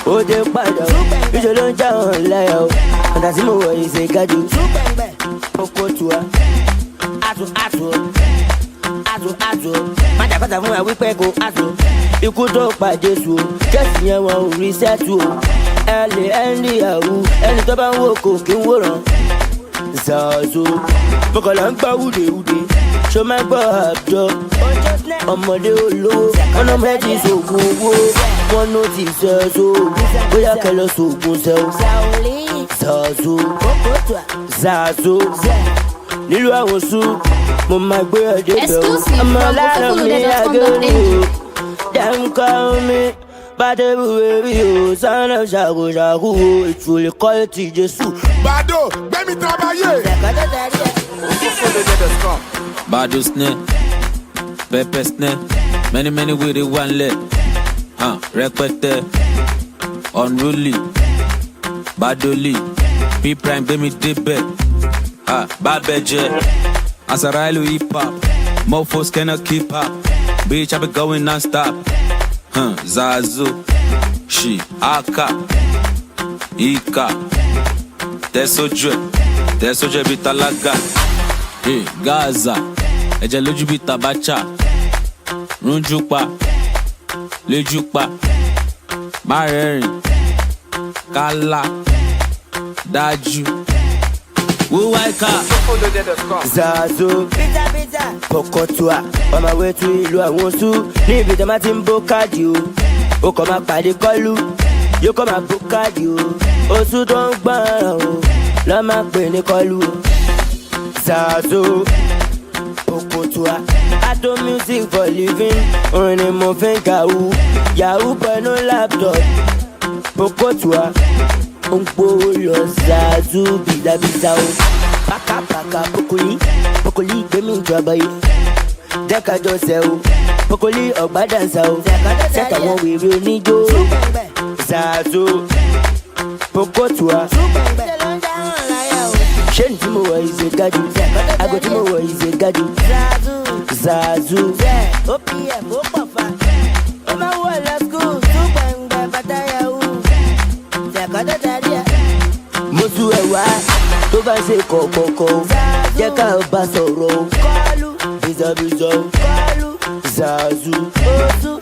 Ó dé padà o, níṣẹ́ ló ń já hàn láyà o, ọ̀dà tí mo wọ̀ yìí ṣe gájú. Pokotua, àtò, májà kọ́ta fún wa wípé kò àtò, ikú tó pa Jésù o, kẹ́sì yẹn wọn ò rí sẹ́tù o, ẹ lè ẹ́ndì àwù, ẹni tó bá ń wò kò kí ń wòran. Zazo, fọkànlá ń gbá wúdewúde, ṣó máa gbọ́ àjọ, ọmọdé olówó, wọn náà fẹ́ ti sògùn owó, wọn ló ti sẹ́so, bóyá kẹ lọ sògùn sẹ́o. Zazo, nílùú àwọn sùn, mo máa gbé ọdẹ bẹ̀rù, ọmọ lára mi àgẹ́rù, dem call me. Bado, baby, oh, son of Shago, it's really quality, Jesus. Bado, gbẹ́mi travailler. Bado snare, pepper snare, many with it one leg. Rẹpẹtẹ, unruly, Badoli, P prime, gbẹ́mi débẹ̀. Babeje, Asarailu hip hop, mofos cannot keep up. Bitch, I be going non-stop. Zazu, Shi, Aka, Ika, Tesoje bitalaga, Gaza, Ẹ̀jẹ̀ lójú bí tabacha, Runjupa, Lejupa, Marẹ́rìn, Kala, Dájú, Wuwaika. Zazo, Pokotua, on my way to ìlú àwọn sùn, ní ibi tí a máa ti ń bó káàdì o, ó kàn máa pàdé kọ́lù, yóò kàn máa bó káàdì o, oṣù tó ń gbọ́ràn o, lọ́ máa pè ní kọ́lù o. Zazo, Pokotua, Ato music for living, orin ni mo fi ń kàwú, yahoo pẹ̀lú laptop. Pokotua, ó ń gbówó lọ Zazu bìdàbìdà o. Paka, Pokoli, gbẹ́mí ìjọba yìí. Jẹ́kájọ sẹ́ o, Pokoli ọ̀gbádànsá o. Sẹ́tà wọn wèrè oníjó. Zazo, Pokotua. Ṣé ní tí mo wọ̀ yìí ṣe gájú? Àgọ́ tí mo wọ̀ yìí ṣe gájú. Zazu. OPF ó pọ̀ fa. Ó máa wọ̀ lọ skul. Túgbẹ̀ngbẹ̀ bàtà yahoo. Jẹ́kọ́dọ̀ darí ẹ̀. Mo tú ẹ̀ wá tó bá ṣe kọ̀ọ̀kọ̀ọ̀kọ̀ jẹ́ ká bá sọ̀rọ̀ o. Kọ́lù bìzọ̀bìzọ̀ o. Kọ́lù Zazu oṣù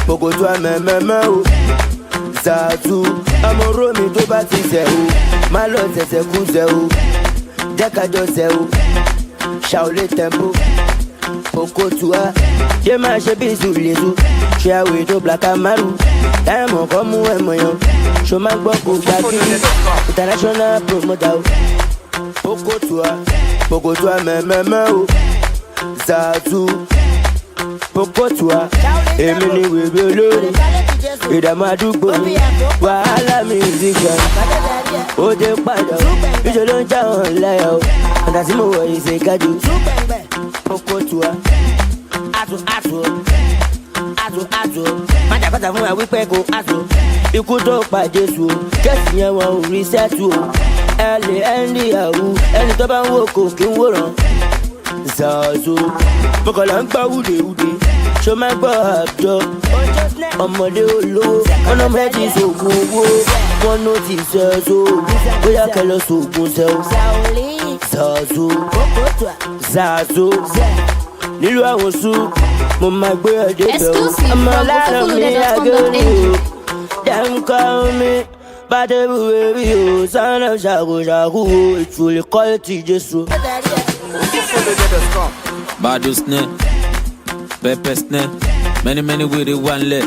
Pokotua mẹ́mẹ́mẹ́ o. Zazu ọmọ romi tó bá ti ṣẹ̀ o. Má lọ ṣẹ̀ṣẹ̀ kú ṣẹ̀ o. Jẹ́ ká jọ ṣẹ̀ o. Ṣàolé tempo Pokotua yé máa ṣe bí ìsúlẹ̀sù. Ṣé àwẹ̀ tó Black Amaru táyàmọ̀ kọ́ mú ẹ̀mọ̀ yàn. Ṣo máa gbọ́ kó gbà kiri international promoter o. Pokotua mẹ́mẹ́mẹ́ o. Zazu Pokotua, èmi ni wèrè olórí, ìdààmú àdúgbò mi, wàhálà music gan. Ó dé padà o, níṣẹ́ ló ń já hàn láyà o, ọ̀dà tí mo wọ̀ yìí ṣe gájú. Pokotua, àtò, májà kọ́ta fún wa wípé kò àtò, ikú tó pa Jésù o, kẹ́sì yẹn wọn ò rí sẹ́tù o, ẹ lè ẹ́ndì àwù, ẹni tó bá ń wò kò kí ń wòran. Zazo, fọkànlá ń gbá wúdewúde, ṣó máa gbọ́ àjọ, ọmọdé olówó, wọn náà fẹ́ ti sògùn owó, wọn ló ti sẹ́so, bóyá kẹ lọ sògùn sẹ́o. Zazo, nílùú àwọn sùn, mo máa gbé ọdẹ bẹ̀rù, ọmọ lára mi àgẹ́rù o. Dem call me, Bado, baby, oh, son of Shago, it's really quality, Jesus. Bado snare, pepper snare, many with it one leg.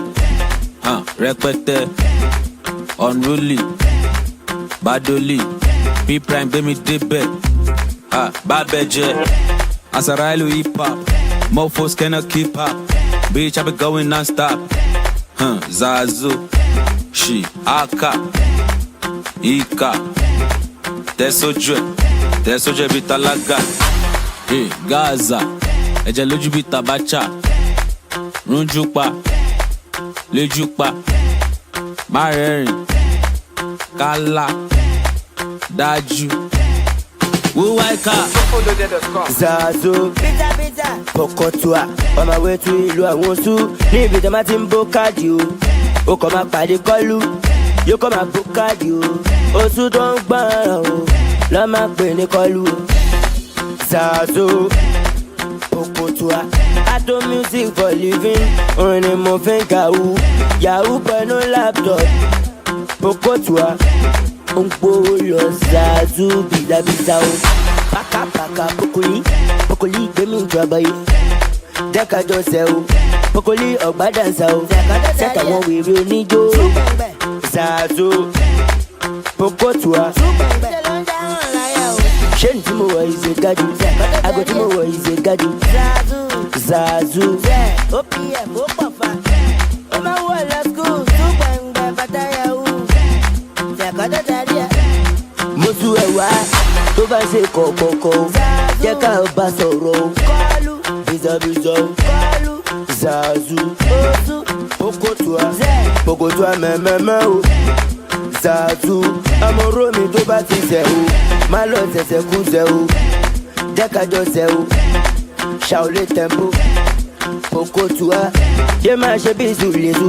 Rẹpẹtẹ, unruly, Badoli, P prime, gbẹ́mi débẹ̀. Babeje, Asarailu hip hop, mofos cannot keep up. Bitch, I be going non-stop. Zazu, Shi, Aka, Ika, Tesoje bitalaga. Gaza, Ẹ̀jẹ̀ lójú bí tabacha, Runjupa, Lejupa, Marẹ́rìn, Kala, Dájú, Wuwaika. Zazo, Pokotua, on my way to ìlú àwọn Oṣù. Níbi tí a máa ti ń bó káàdì o, ó kàn máa pàdé kọ́lù, yóò kàn máa bó káàdì o. Oṣù tó ń gbọ́ràn o, lọ́ máa pè ní kọ́lù o. Zazo, Pokotua, I do music for living, orin ni mo fi ń kàwú. Yahoo pẹ̀lú laptop, Pokotua, ó ń gbówó lọ Zazu bìdàbìdà o. Paka Pokoli gbẹ̀mí ìjọba yìí. Dẹ́ka jọ sẹ́ o, Pokoli ọ̀gbádànsá o. Sẹ́ka wọn wèrè oníjó. Zazo, Pokotua. Ṣé ní tí mo wọ̀ ìṣe gájú? Ago tí mo wọ̀ ìṣe gájú. Zazu. OPM ó pọ̀ fa. Ó máa wọ̀ lọ skul. Túgbẹ̀ngbẹ̀ bàtà yahoo. Ṣẹ̀kọ́dọ̀ darí ẹ̀. Mo tú ẹ̀ wá tó bá ṣe kọ̀ọ̀kọ̀ọ̀kọ̀. Jẹ́ ká o bá sọ̀rọ̀ o. Kọ́lù. Bìzọ̀bìzọ̀ o. Kọ́lù. Zazu. Oṣù. Pokotua mẹ́mẹ́mẹ́ o. Zazu. Ọmọ Rómi tó bá ti ṣẹ̀ o. Má lọ ṣẹ̀ṣẹ̀ kú ṣẹ̀ o. Jẹ́ ká jọ ṣẹ̀ o. Ṣàolé tempo. Pokotua. Ṣé máa ṣe bí ìṣùlẹ̀ṣù?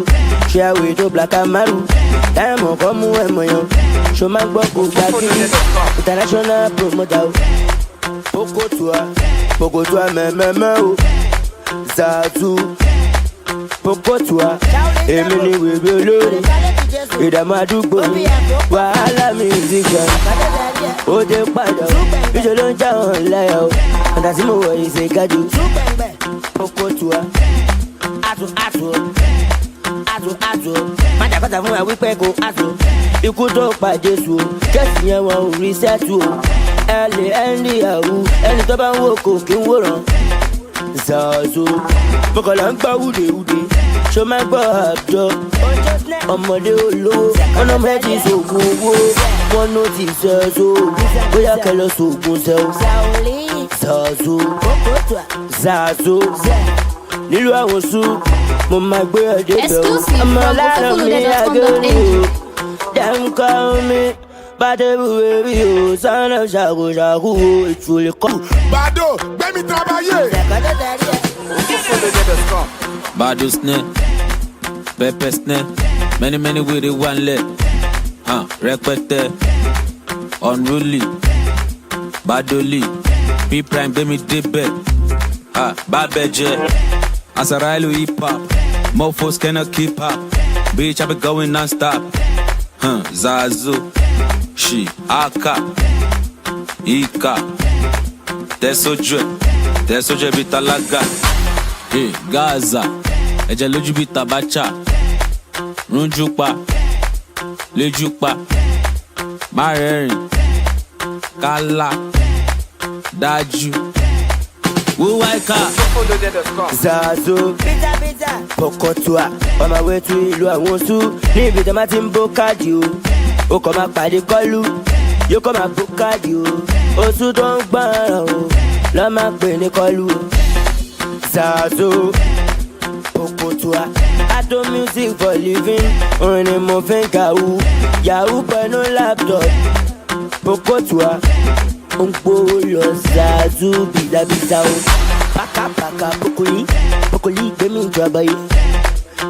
Ṣé àwẹ̀ tó black and maru? Táyàmù kan mú ẹ̀mọ̀ yan. Ṣo máa gbọ́ kó gbà kí international promoter o. Pokotua mẹ́mẹ́mẹ́ o. Zazu. Pokotua. Èmi ni wèrè olórí. Ìdààmú àdúgbò mi. Wàhálà music gan. Ó dé padà o. Ìṣe ló ń já hàn láyà o. Àtà tí mo wọ̀ yìí ṣe gájú. Pokotua. Azu. Májàpátá fún wa wípé kò azu. Ikú tó pa Jésù o. Jésù yẹn wọn ò rí sẹ́tù o. Ẹ lè ẹ́ndì àwù. Ẹni tó bá ń wò kò kí ń wòran. Zazo. Mọ̀kànlá ń gbọ́ wúdewúde. Ṣo máa gbọ́ àjọ. Ọmọdé olówó. Wọ́n náà fẹ́ ti ṣògùn owó. Wọ́n ló ti ṣẹ́ṣó. Bóyá kẹ́ lọ ṣògùn ṣẹ́ o. Zazo. Nílùú àwọn Oṣù. Mo máa gbé ọdẹ bẹ̀ o. Ọmọ lára mi àgẹ́rù o. Dem call me Badebu baby o. Son of ṣàkóṣàkó o. Ìtúlẹ̀ kọ́. Bado, gbẹ́mí travailler. Bado snare. Pepper snare. Many with it one leg. Rẹpẹtẹ. Unruly. Badoli. P-Prime gbẹ́mí débẹ̀. Babẹjẹ. Asarailu hip hop. Mofos cannot keep up. Bitch, I be going non-stop. Zazu. She. Aka. Ika. Tẹ́sọ́jẹ́ bí tálágà. Gaza. Ẹ̀jẹ̀ lójú bí tabacha. Rúnjú pa. Léjú pa. Má rẹ́rìn. Kálá. Dájú. Wuwaika. Zazo. Pokotua, on my way to ìlú àwọn Oṣù. Níbi tí a máa ti ń bó káàdì o. Ó kàn máa pàdé kọ́lù, yóò kàn máa bó káàdì o. Oṣù tó ń gbọ́ràn o, lọ́ máa pè ní kọ́lù o. Zazo. Pokotua, I do music for living, orin ni mo fi ń kàwú. Yahoo pẹ̀lú laptop. Pokotua, ó ń gbówó lọ Zazu bìdàbìdà o. Paka Pokoli gbẹ̀mí ìjọba yìí.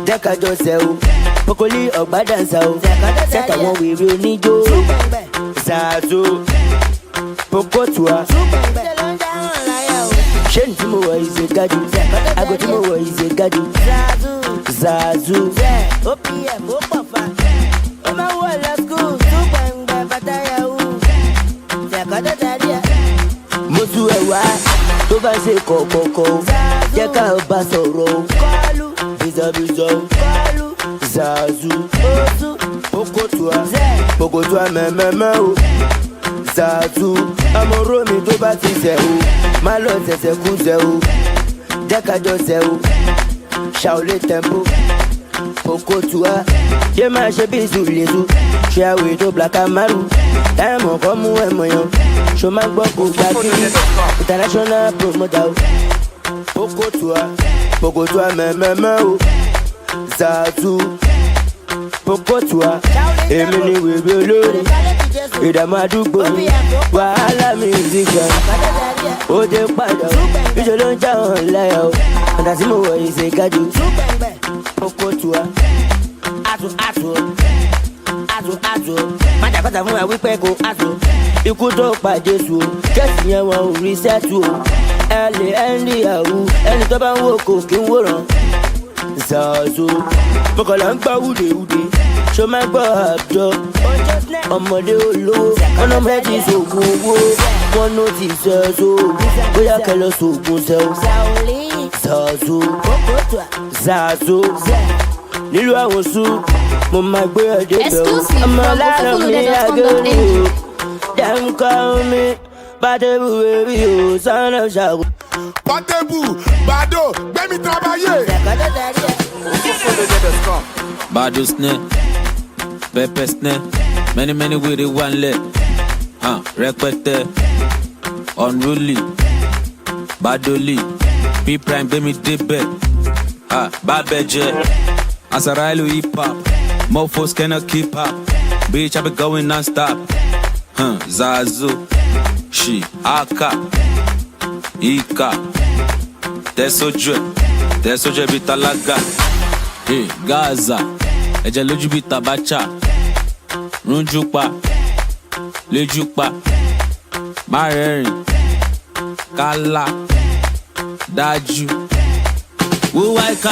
Dẹ́ka jọ sẹ́ o. Pokoli ọ̀gbádànsá o. Sẹ́ka wọn wèrè oníjó. Zazo. Pokotua. Ṣé ní tí mo wọ̀ ìṣe gájú? Ago tí mo wọ̀ ìṣe gájú. Zazu. OPM ó pọ̀ fa. Ó máa wọ̀ lọ skul. Túgbẹ̀ngbẹ̀ bàtà yahoo. Ṣẹ̀kọ́dọ̀ darí ẹ̀. Mo tú ẹ̀ wá tó bá ṣe kọ̀ọ̀kọ̀ọ̀kọ̀. Jẹ́ ká o bá sọ̀rọ̀ o. Kọ́lù. Bìzọ̀bìzọ̀ o. Kọ́lù. Zazu. Oṣù. Pokotua mẹ́mẹ́mẹ́ o. Zazu. Ọmọ Rómi tó bá ti ṣẹ̀ o. Má lọ ṣẹ̀ṣẹ̀ kú ṣẹ̀ o. Jẹ́ ká jọ ṣẹ̀ o. Ṣàolé tempo. Pokotua. Ṣé máa ṣe bí ìṣùlẹ̀ṣù? Ṣé àwẹ̀ tó black and maru? Táyàmù kan mú ẹ̀mọ̀ yan. Ṣo máa gbọ́ kó gbà kí international promoter o. Pokotua mẹ́mẹ́mẹ́ o. Zazu. Pokotua. Èmi ni wèrè olórí. ìdààmú àdúgbò mi wàhálà musician ó dé padà ìṣe ló ń já wọn láyà o ọ̀dà tí mo wọ̀ yìí ṣe gájú oko tua àtò májàkọ́ta fún wa wípé kò àtò ikú tó pa Jésù o kẹ́sì yẹn wọn ò rí sẹ́tù o ẹ lè ẹ́ndì àwù ẹni tó bá ń wò kò kí ń wòran Zazo mọ̀kànlá ń gbá wúdewúde ṣó máa gbọ́ àjọ ọmọdé olówó wọn náà fẹ́ ti sògùn owó wọn ló ti Zazo bóyá kẹlẹ́ sògùn Zazo nílùú àwọn sùn mo máa gbé ọdẹ bẹ̀rù ọmọ láàárọ̀ mi àgẹ́rù o dem call me Badebu baby o son of Shago. Badebu Bado gbẹ́mi tábàyè. Bado snare, pepper snare, many with it one leg. Rẹpẹtẹ, unruly, Badoli, P prime gbẹ́mi débẹ̀. Babẹjẹ, Asarailu hip hop, mofos cannot keep up. Bitch I be going non-stop. Zazo, she, Aka, Ika, Tesoje bitalaga. Hey, Gaza, ẹ̀jẹ̀ lójú bí tabacha, Runjupa, Lejupa, Marẹ́rìn, Kala, Dájú, Wuwaika.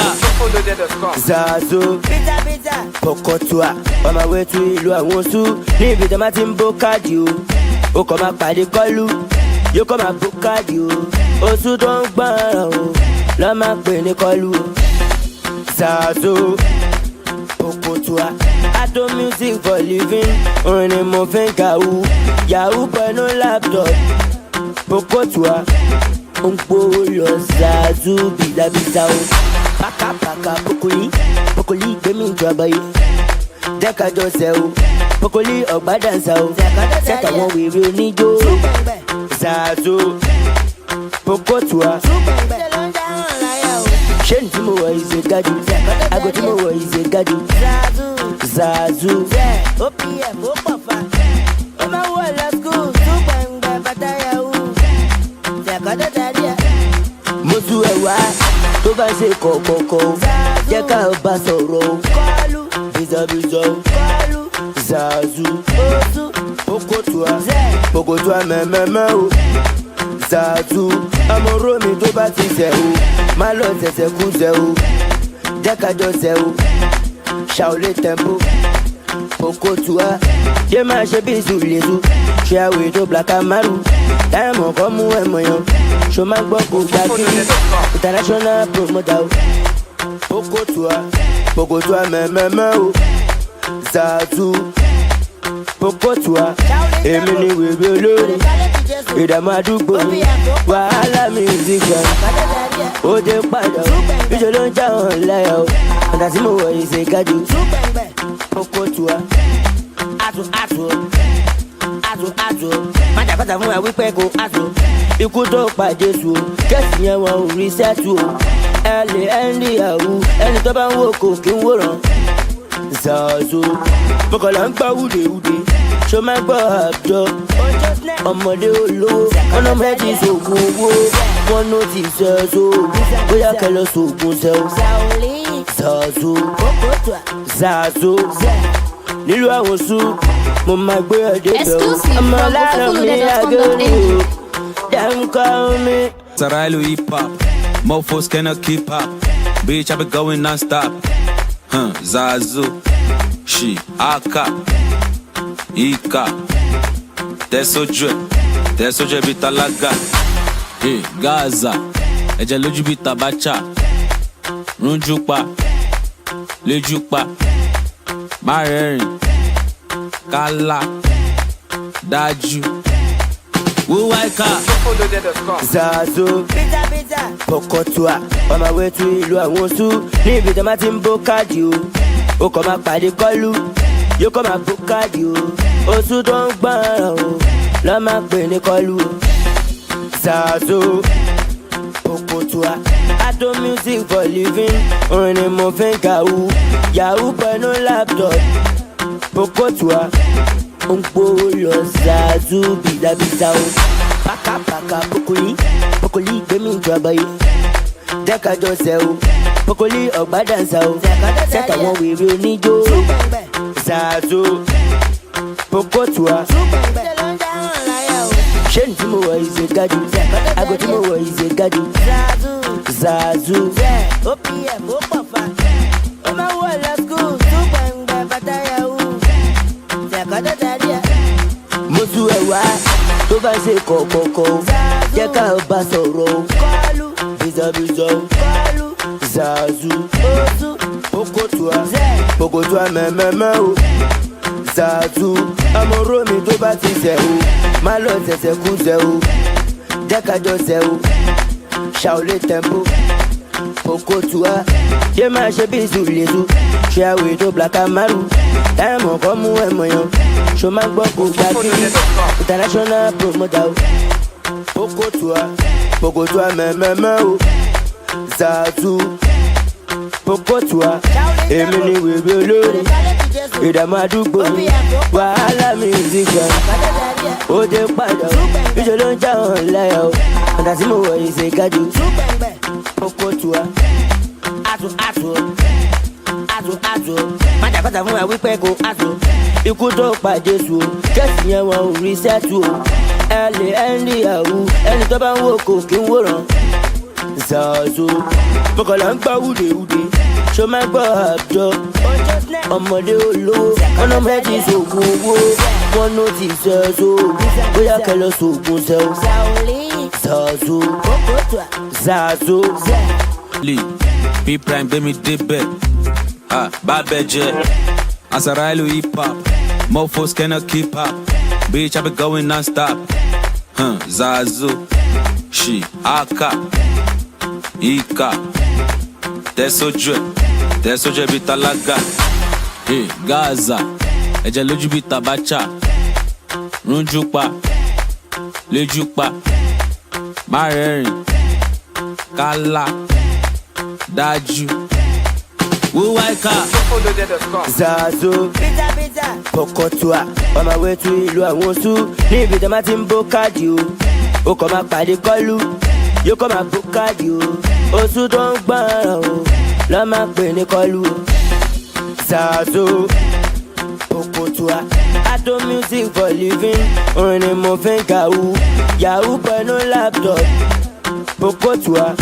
Zazo, Pokotua, on my way to ìlú àwọn sùn níbi tí a máa ti ń bó káàdì o. Ó kàn máa pàdé kọ́lù, yóò kàn máa bó káàdì o. Oṣù tó ń gbọ́ràn o, lọ́ máa pè ní kọ́lù o. Zazo, Pokotua, Ato music for living, orin ni mo fi ń kàwú. Yahoo pẹ̀lú laptop, Pokotua, ó ń gbówó lọ Zazo bìlàbìlà o. Pàkàpàkà Pokoli gbẹ̀mí ìjọba yìí. Jẹ́ ká jọ sẹ́ o, Pokoli ọ̀gbádànsá o. Sẹ́ka wọn wèrè oníjó. Zazo, Pokotua. Ṣé ní tí mo wọ̀ ìṣe gájú? Àgọ́ tí mo wọ̀ ìṣe gájú. Zazo. OPM ó pọ̀ fa. Ó máa wọ̀ lọ skul. Tún gbẹ̀ngbẹ̀ bàtà yahoo. Ṣẹ̀kọ́dọ̀ darí ẹ̀. Mo tún ẹ̀ wá tó bá ṣe kọ̀kọ̀kọ̀. Jẹ́ ká bá sọ̀rọ̀ o. Kọ́lù. Bísọ̀bísọ̀ o. Kọ́lù. Zazo. Oṣù. Pokotua mẹ́mẹ́mẹ́ o. Zazo. Ọmọ Rómi tó bá ti ṣẹ̀ o. Má lọ ṣẹ̀ṣẹ̀ kú ṣẹ̀ o. Jẹ́ ká jọ ṣẹ̀ o. Ṣàolé tempo. Pokotua. Ṣé máa ṣe bí ìṣùlẹ̀ṣù? Ṣé àwẹ̀ tó Black Amaru? Táyàmọ̀ kọ́ mú ẹ̀mọ̀ yan. Ṣo máa gbọ́ kó gbàgbé. International promoter o. Pokotua mẹ́mẹ́mẹ́ o. Zazo. Pokotua. Èmi ni wèrè olórí. Ìdààmú àdúgbò mi wàhálà musician ó dé padà ìṣe ló ń já wọn láyà o ọ̀dà tí mo wọ̀ yìí ṣe gájú Pokotua àtò májàkọ́ta fún wa wípé kò àtò ikú tó pa Jésù o kẹ́sì yẹn wọn ò rí sẹ́tù o ẹ lè ẹ́ndì àwù ẹni tó bá ń wò kò kí ń wòran Zazo mọ̀kànlá ń gbá wúdewúde ṣó máa gbọ́ àjọ ọmọdé olówó wọn náà fẹ́ ti sògùn owó wọn ló ti Zazo bóyá kẹlẹ́ sògùn Zazo nílùú àwọn sùn mo máa gbé ọdẹ bẹ̀rù ọmọ láàárọ̀ mi àgẹ́rù o dem call me. Sarailu hip hop, mofos cannot keep up. Bitch I be going non-stop. Zazo, she, Aka, Ika, Tesoje bitalaga. Hey, Gaza, ẹ̀jẹ̀ lójú bí tabacha, Runjupa, Lejupa, Marẹ́rìn, Kala, Dájú, Wuwaika. Zazo, Pokotua, on my way to ìlú àwọn sùn níbi tí a máa ti ń bó káàdì o. Ó kàn máa pàdé kọ́lù, yóò kàn máa bó káàdì o. Oṣù tó ń gbọ́ràn o, lọ́ máa pè ní kọ́lù o. Zazo, Pokotua, Ato music for living, orin ni mo fi ń kàwú. Yahoo pẹ̀lú laptop, Pokotua, ń gbówó lọ Zazu bìdàbìdà o. Pàkàpàkà Pokoli gbẹ̀mí ìjọba yìí. Dẹ́kájọ́ sẹ́ o, Pokoli ọ̀gbádànsá o. Sẹ́tà wọn wèrè oníjó. Zazu Pokotua. Ṣé ní tí mo wọ̀ ìṣe gádù? Àgọ́ tí mo wọ̀ ìṣe gádù. Zazu OPM ó pọ̀ fa. Ó máa wọ̀ lọ skul tún gbẹ̀ngbẹ̀ bàtà yahoo. Ṣèkọ́dọ̀ darí ẹ̀. Mo tú ẹ̀ wá tó bá ṣe kọ̀ọ̀kọ̀ọ̀kọ̀ o. Jẹ́ ká o bá sọ̀rọ̀ o. Kọ́lù bìzọ̀bìzọ̀ o. Kọ́lù Zazu Pokotua mẹ́mẹ́mẹ́ o. Zazu amọ̀rọ̀ mi tó bá ti ṣẹ̀ o. Má lọ ṣẹ̀ṣẹ̀ kú ṣẹ̀ o. Jẹ́ ká jọ ṣẹ̀ o. Shaolin tempo Pokotua. Ṣé máa ṣe bí ìsúlẹ̀sù? Ṣé àwẹ̀ tó Black Amaru? Táyàmọ̀ kọ́ mú ẹ̀mọ̀ yan. Ṣo máa gbọ́ kó gbà kiri? International promoter o. Pokotua mẹ́mẹ́mẹ́ o. Zazu Pokotua. Èmi ni wèrè olórí. Ìdààmú àdúgbò mi. Wàhálà musician. Ó dé padà o. Ìṣe ló ń já wọn láyà o. Ọ̀dà tí mo wọ̀ yìí ṣe gádù. Pokotua. Azu. Májàkọ́ta fún wa wípé kò azu. Ikú tó pa Jésù o. Kẹ́sì yẹn wọn ò rí sẹ́tù o. Ẹni yahoo. Ẹni tó bá ń wò kò kí ń wòran. Zazu Bọ́kọ̀lá ń gbá wúdewúde. Ṣo máa gbọ́ àbjọ? Ọmọdé olówó. Wọ́n náà mẹ́tì sògùn owó. Wọ́n ló ti sẹ́so. Bóyá kẹlẹ́ sògùn sẹ́ o. Zazu Lee, P Prime gbẹ̀mí débẹ̀. Bàbẹ̀ jẹ́ Asarailu hip hop. Mofos cannot keep up. Bitch, I be going non-stop. Zazu, she, Aka, Ika. Tẹ́sọ́jẹ́ bí tálágà. Gaza, ẹ̀jẹ̀ lójú bí tabacha. Rúnjú pa, lójú pa. Má rẹ́rìn, kálá, dájú. Wúwá ìka. Zazu Pokotua. On my way to ìlú àwọn oṣù. Ní ibi tí a máa ti ń bó káàdì o. Ó kàn máa pàdé kọ́lù. Yóò kàn máa bó káàdì o. Oṣù tó ń gbọ́ràn o. Lọ́ máa pè ní kọ́lù o. Zazu Pokotua. Ato music for living. Orin ni mo fi ń kàwú. Yahoo pẹ̀lú laptop. Pokotua.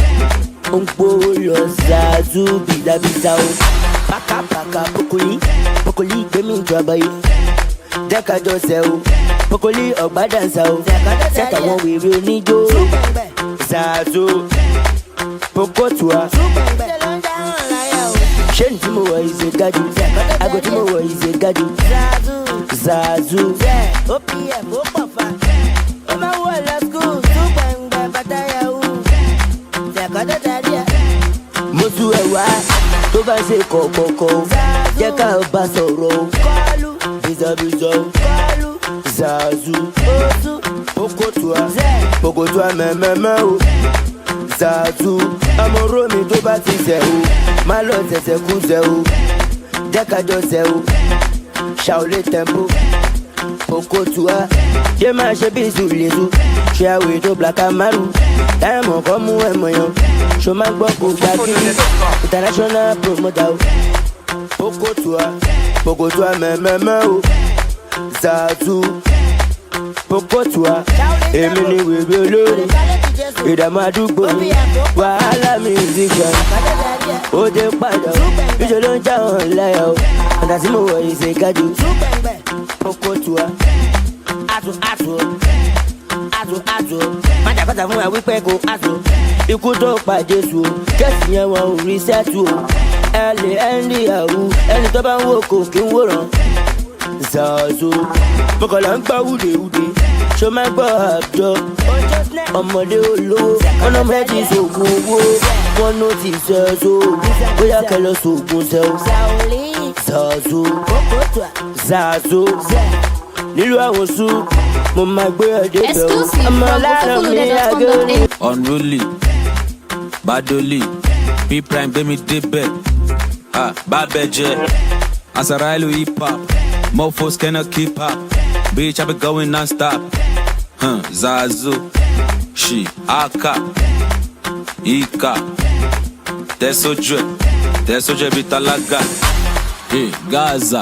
Ń gbówó lọ Zazu bìdàbìdà o. Pàkàpàkà Pokoli gbẹ̀mí ìjọba yìí. Dẹ́kájọ́ sẹ́ o. Pokoli ọ̀gbádànsá o. Sẹ́tà wọn wèrè oníjó. Zazu Pokotua. Ṣé ní tí mo wọ̀ ìṣe gádù? Àgọ́ tí mo wọ̀ ìṣe gádù. Zazu OPM ó pọ̀ fa. Ó máa wọ̀ lọ skul tún gbẹ̀ngbẹ̀ bàtà yahoo. Ṣèkọ́dọ̀ darí ẹ̀. Mo tú ẹ̀ wá tó bá ṣe kọ̀ọ̀kọ̀ọ̀kọ̀ o. Jẹ́ ká o bá sọ̀rọ̀ o. Kọ́lù bìzọ̀bìzọ̀ o. Kọ́lù Zazu Pokotua mẹ́mẹ́mẹ́ o. Zazu amọ̀rọ̀ mi tó bá ti ṣẹ̀ o. Má lọ ṣẹ̀ṣẹ̀ kú ṣẹ̀ o. Dẹ́kájọ́ ṣẹ̀ o. Shaolin tempo Pokotua. Ṣé máa ṣe bí ìsúlẹ̀sù? Ṣé àwẹ̀ tó Black Amaru? Táyàmọ̀ kọ́ mú ẹ̀mọ̀ yan. Ṣo máa gbọ́ kó gbà kiri? International promoter o. Pokotua mẹ́mẹ́mẹ́ o. Zazu Pokotua. Èmi ni wèrè olórí. Ìdààmú àdúgbò mi. Wàhálà musician. Ó dé padà o. Ìṣe ló ń já wọn láyà o. Ọ̀dà tí mo wọ̀ yìí ṣe gádù. Pokotua. Azu. Májàkọ́ta fún wa wípé kò azu. Ikú tó pa Jésù o. Kẹ́sì yẹn wọn ò rí sẹ́tù o. Ẹni yahoo. Ẹni tó bá ń wò kò kí ń wòran. Zazu Bọ́kọ̀lá ń gbá wúdewúde. Ṣo máa gbọ́ àbjọ? Ọmọdé olówó. Wọ́n náà mẹ́tì sògùn owó. Wọ́n ló ti sẹ́so. Bóyá kẹlẹ́ sògùn sẹ́ o. Zazu nílùú àwọn oṣù. Mo máa gbé ọdẹ bẹ̀ o. Ọmọ lára mi àgẹ́rù. Unruly, Badoli, P Prime gbẹ̀mí débẹ̀. Bàbẹ̀ jẹ́ Asarailu hip hop. Mofos cannot keep up. Bitch, I be going non-stop. Zazu, she, Aka, Ika. Tesoje bitalaga. Hey, Gaza.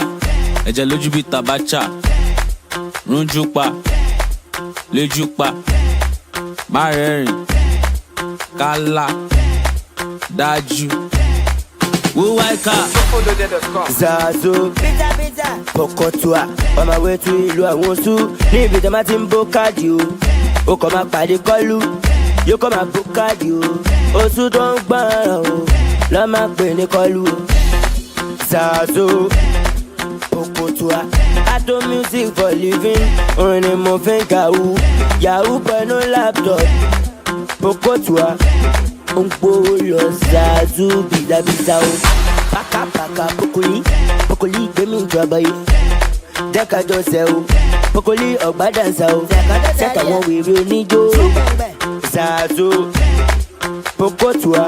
Ẹ̀jẹ̀ lójú bí tabacha. Runjupa. Lejupa. Má rẹ́rìn. Kala. Dájú. Wuwaika. Zazo. Pokotua. On my way to ìlú àwọn oṣù. Ní ibi tí a máa ti ń bó káàdì o. Ó kàn máa pàdé kọ́lù. Yóò kàn máa bó káàdì o. Oṣù tó ń gbọ́ràn o. Lọ́ máa pè ní kọ́lù o. Zazo. Pokotua. Ato music for living. Orin ni mo fi ń kàwú. Yahoo pẹ̀lú laptop. Pokotua. Ó ń gbówó lọ Zazu bìdàbìdà o. Pàkàpàkà Pokoli gbé mi ìjọba yìí. Jẹ́ ká jọ sẹ́ o. Pokoli ọ̀gbádànsá o. Sẹ́tà wọn wèrè oníjó. Zazo Pokotua.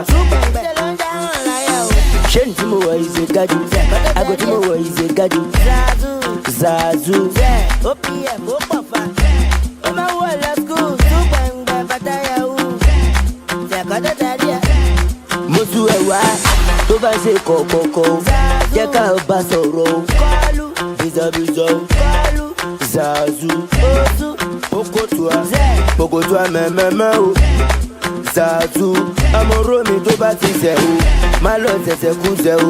Ṣé ní tí mo wọ̀ ìṣe gádù? Àgọ́ tí mo wọ̀ ìṣe gádù. Zazu OPM ó pọ̀ fa. Ó máa wọ̀ lọ skul. Túgbẹ̀ngbẹ̀ bàtà yahoo. Ṣẹ̀kọ́dọ̀ darí ẹ̀. Mo tú ẹ̀ wá tó bá ṣe kọ̀ọ̀kọ̀ọ̀kọ̀. Jẹ́ ká bá sọ̀rọ̀ o. Kọ́lù bìzọ̀bìzọ̀ o. Kọ́lù Zazu Pokotua mẹ́mẹ́mẹ́ o. Zazu amoro mi tó bá ti sẹ̀ o. Má lọ tẹ̀sẹ̀ kú sẹ̀ o.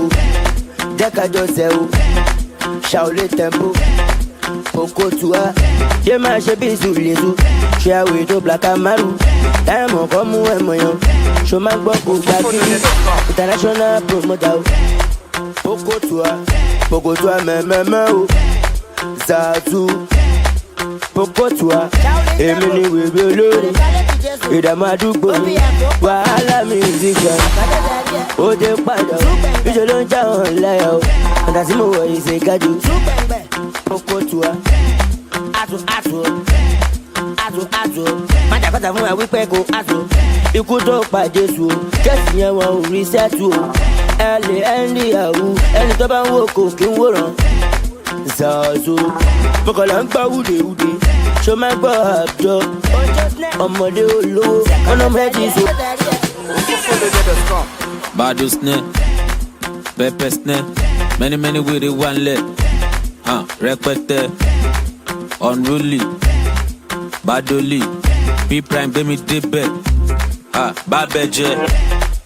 Jẹ́ ká jọ sẹ̀ o. Ṣàolé tempo Pokotua. Yé máa ṣe bí ìsúlẹ̀sù. Ṣé àwẹ̀ tó Black Amaru. Táyàmù kan mú ẹ̀mọ̀ yan. Ṣo máa gbọ́ kó gbà kiri. International promoter o. Pokotua mẹ́mẹ́mẹ́ o. Zazu Pokotua. Èmi ni wèrè olórí. Ìdààmú àdúgbò mi. Wàhálà musician. Ó dé padà o. Ìṣòro ló ń já wọn láyà o. Ọ̀dà tí mo wọ̀ yìí ṣe gájú. Pokotua. Ato. Májàkọ́ta fún wa wípé kò ato. Ikú tó pa Jésù o. Kẹ́sì yẹn wọn ò rí sẹ́tù o. Ẹni yahoo. Ẹni tó bá ń wò kò kí ń wòran. Zazo Mọ̀kànlá ń gbá wúdewúde. Ṣo máa ń gbọ́ àbjọ. Ọmọdé olówó. Ọ̀nà méjì so. Bado snare. Pepper snare. Many with it one leg. Rẹpẹtẹ. Unruly. Badoli. P-Prime gbé mi débẹ̀. Bábẹ́jẹ́.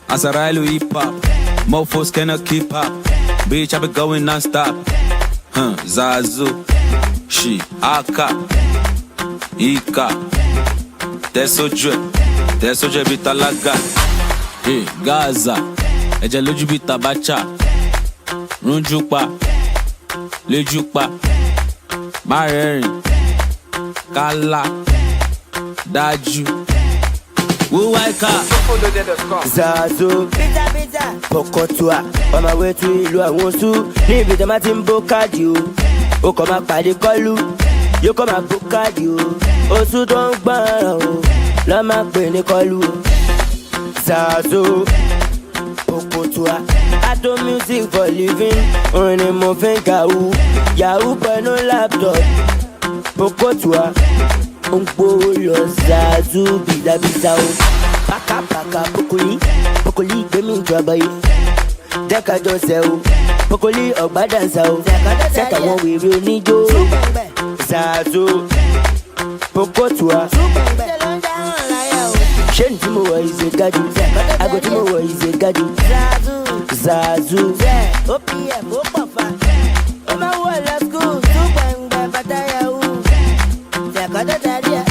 Asarailu hip hop. Mofos cannot keep up. Bitch, I be going non-stop. Zazu, she, Aka, Ika. Tesoje bitalaga. Hey, Gaza. Ẹ̀jẹ̀ lójú bí tabacha. Runjupa. Lejupa. Má rẹ́rìn. Kala. Dájú. Wuwaika. Zazo Pokotua. On my way to ìlú àwọn oṣù. Ní ibi tí a máa ti ń bó káàdì o. Ó kàn máa pàdé kọ́lù. Yóò kàn máa bó káàdì o. Oṣù tó ń gbọ́ràn o. Lọ́ máa pè ní kọ́lù o. Zazo Pokotua. Ato music for living. Orin ni mo fi ń kàwú. Yahoo pẹ̀lú laptop. Pokotua. Ó ń gbówó lọ Zazu bìdàbìdà o. Pàkàpàkà Pokoli gbé mi ìjọba yìí. Jẹ́ ká jọ sẹ́ o. Pokoli ọ̀gbádànsá o. Sẹ́tà wọn wèrè oníjó. Zazo Pokotua. Ṣé ní tí mo wọ̀ yìí ṣe gájú? Àgọ́ tí mo wọ̀ yìí ṣe gájú. Zazu OPM ó pọ̀ fa. Ó máa wọ̀ lọ skul. Túgbẹ̀ngbẹ̀ bàtà yahoo. Ṣẹ̀kọ́dọ̀ darí ẹ̀.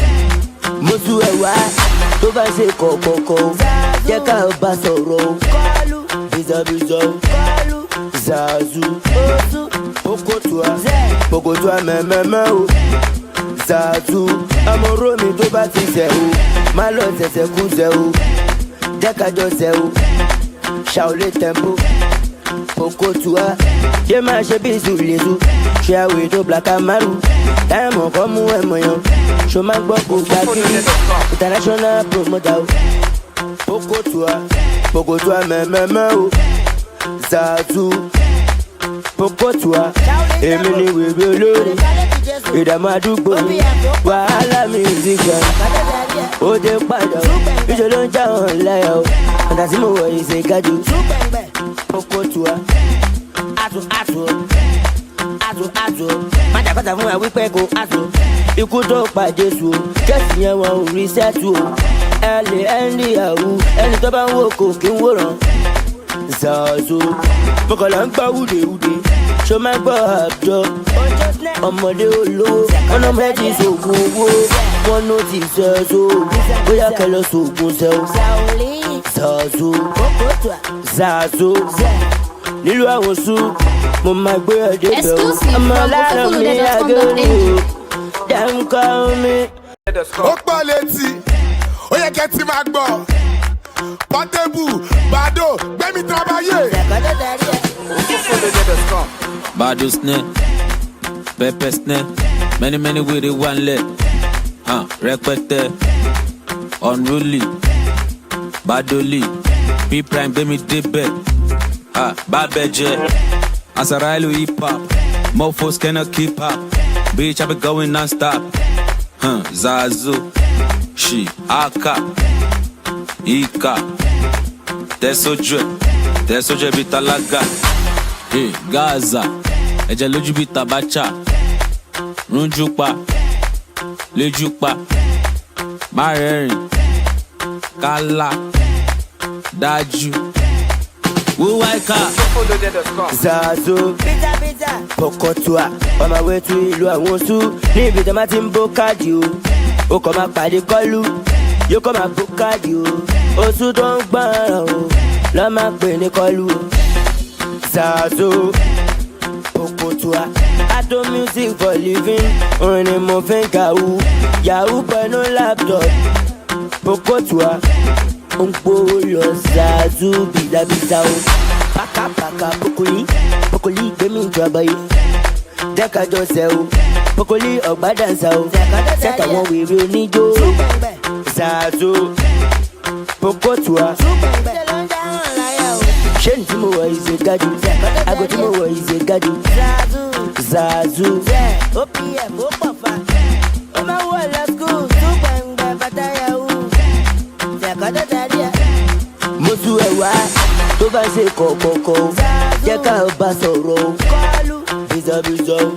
Mo tú ẹ̀ wá tó bá ṣe kọ̀ọ̀kọ̀ọ̀kọ̀. Jẹ́ ká bá sọ̀rọ̀ o. Kọ́lù bìzọ̀bìzọ̀ o. Kọ́lù Zazu Pokotua mẹ́mẹ́mẹ́ o. Zazu amoro mi tó bá ti sẹ̀ o. Má lọ tẹ̀sẹ̀ kú sẹ̀ o. Jẹ́ ká jọ sẹ̀ o. Ṣàolé tempo Pokotua. Yé máa ṣe bí ìsúlẹ̀sù. Ṣé àwẹ̀ tó Black Amaru. Táyàmù kan mú ẹ̀mọ̀ yan. Ṣo máa gbọ́ kó gbà kiri. International promoter o. Pokotua mẹ́mẹ́mẹ́ o. Zazu Pokotua, èmi ni wèrè olórí. Ìdààmú àdúgbò mi, wàhálà music gan. Ó dé padà o, ìṣòro ló ń já wọn láyà o. Ọ̀tà tí mo wọ̀ yìí ṣe gájú. Pokotua, àtò. Májàkọ́ta fún wa wípé kò àtò. Ikú tó pa Jésù o, kẹ́sì yẹn wọn ò rí sẹ́tù o. Ẹ lè ẹni ìyàwó, ẹni tó bá ń wò kò kí ń wòran. Zazo, mọ̀kànlá ń gbọ́ wúdewúde, ṣó máa ń gbọ́ àbjọ. Ọmọdé olówó, wọn náà mẹ́tì sògùn owó. Wọ́n ló ti sẹ́so, bóyá kẹlẹ́ sògùn sẹ́o. Zazo, nílùú àwọn sùn, mo máa gbé ọdẹ bẹ̀rù. Ọmọ láàárọ̀ mi àgẹ́rù o, dẹ́m kọ́ mi. Ó pọ̀ létí, ó yẹ kẹ́ ti máa gbọ́. Portable, Bado, gbẹ́mí trabayé. Bado snare, pepper snare, many with it one leg. Rẹpẹtẹ, unruly, Badoli, P prime gbẹ́mí débẹ̀. Babeje, Asarailu hip hop, mofos cannot keep up. Bitch, I be going non-stop. Zazu, she, Aka, Ika, Tesoje bitalaga. Hey, Gaza, ẹ̀jẹ̀ lójú bí tabacha. Runjupa, lejupa, Marẹ́rìn, Kala, Dájú. Wuwaika, Zazo, Pokotua, on my way to ìlú àwọn sùn. Níbi tí a máa ti ń bó káàdì o. Ó kàn máa pàdé kọ́lù, yóò kàn máa bó káàdì o. Oṣù tó ń gbọ́ràn o, lọ́ máa pè ní kọ́lù o. Zazo, Pokotua, Ato music for living. Orin ni mo fi ń kàwú, Yahoo pẹ̀lú laptop. Pokotua, ó ń gbówó lọ Zazu bìdàbìdà o. Pàkàpàkà Pokoli gbẹ̀mí ìjọba yìí. Dẹ́kajọ́ sẹ́ o, Pokoli ọ̀gbádànsá o. Sẹ́ka wọn wèrè oníjó. Zazo, Pokotua. Ṣé ní tí mo wọ̀ yìí ṣe gájú? Àgọ́ tí mo wọ̀ yìí ṣe gájú. Zazu, OPM ó pọ̀ fa. Ó máa wọ̀ lọ skul, tún gbẹ̀ngbẹ̀ bàtà yahoo. Dẹ́kọ̀dọ̀ darí ẹ̀. Mo tún ẹ̀ wá tó bá ṣe kọ̀ọ̀kọ̀ọ̀kọ̀. Jẹ́ ká o bá sọ̀rọ̀ o. Bìzọ̀bìzọ̀ o.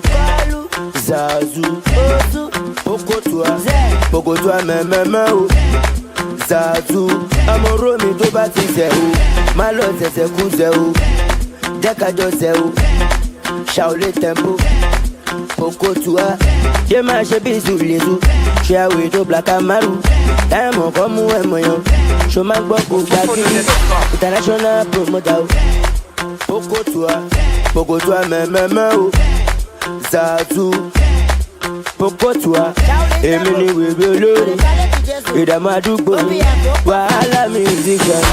Zazu, Pokotua mẹ́mẹ́mẹ́ o. Zazu, amọ̀rọ̀ mi tó bá ti sẹ̀ o. Má lọ sẹ̀sẹ̀ kú sẹ̀ o. Jẹ́ kájọ sẹ̀ o. Ṣàolé tempo. Pokotua, ṣé máa ṣe bí ìsúlẹ̀sù? Ṣé àwẹ̀ tó black amaru? Táyàmọ̀ kọ́ mú ẹ̀mọ̀ yan. Ṣo máa gbọ́ kó gbà kiri? International promoter o. Pokotua mẹ́mẹ́mẹ́ o. Zazu, Pokotua, èmi ni wèrè olórí. Ìdààmú àdúgbò mi, wàhálà music gan.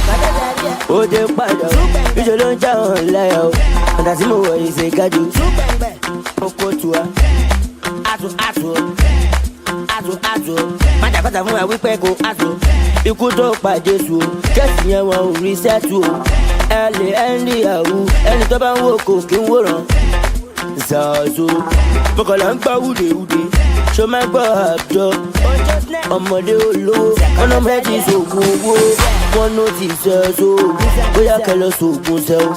Ó dé padà o, ìṣòro ló ń já wọn láyà o. Ọ̀tà tí mo wọ̀ yìí ṣe gájú. Pokotua, àtò. Májàkọ́ta fún wa wípé kò àtò. Ikú tó pa Jésù o, kẹ́sì yẹn wọn ò rí sẹ́tù o. Ẹ lè ẹni ìyàwó, ẹni tó bá ń wò kò kí ń wòran. Zazo, mọ̀kànlá ń gbọ́ wúdewúde, ṣó máa ń gbọ́ àbjọ. Ọmọdé olówó, wọn náà mẹ́tì sògùn owó. Wọ́n ló ti sẹ́so, bóyá kẹlẹ́ sògùn sẹ́o.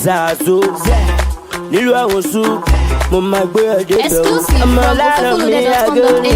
Zazo, nílùú àwọn sùn, mo máa gbé ọdẹ bẹ̀rù. Ọmọ láàárọ̀ mi àgẹ́rù.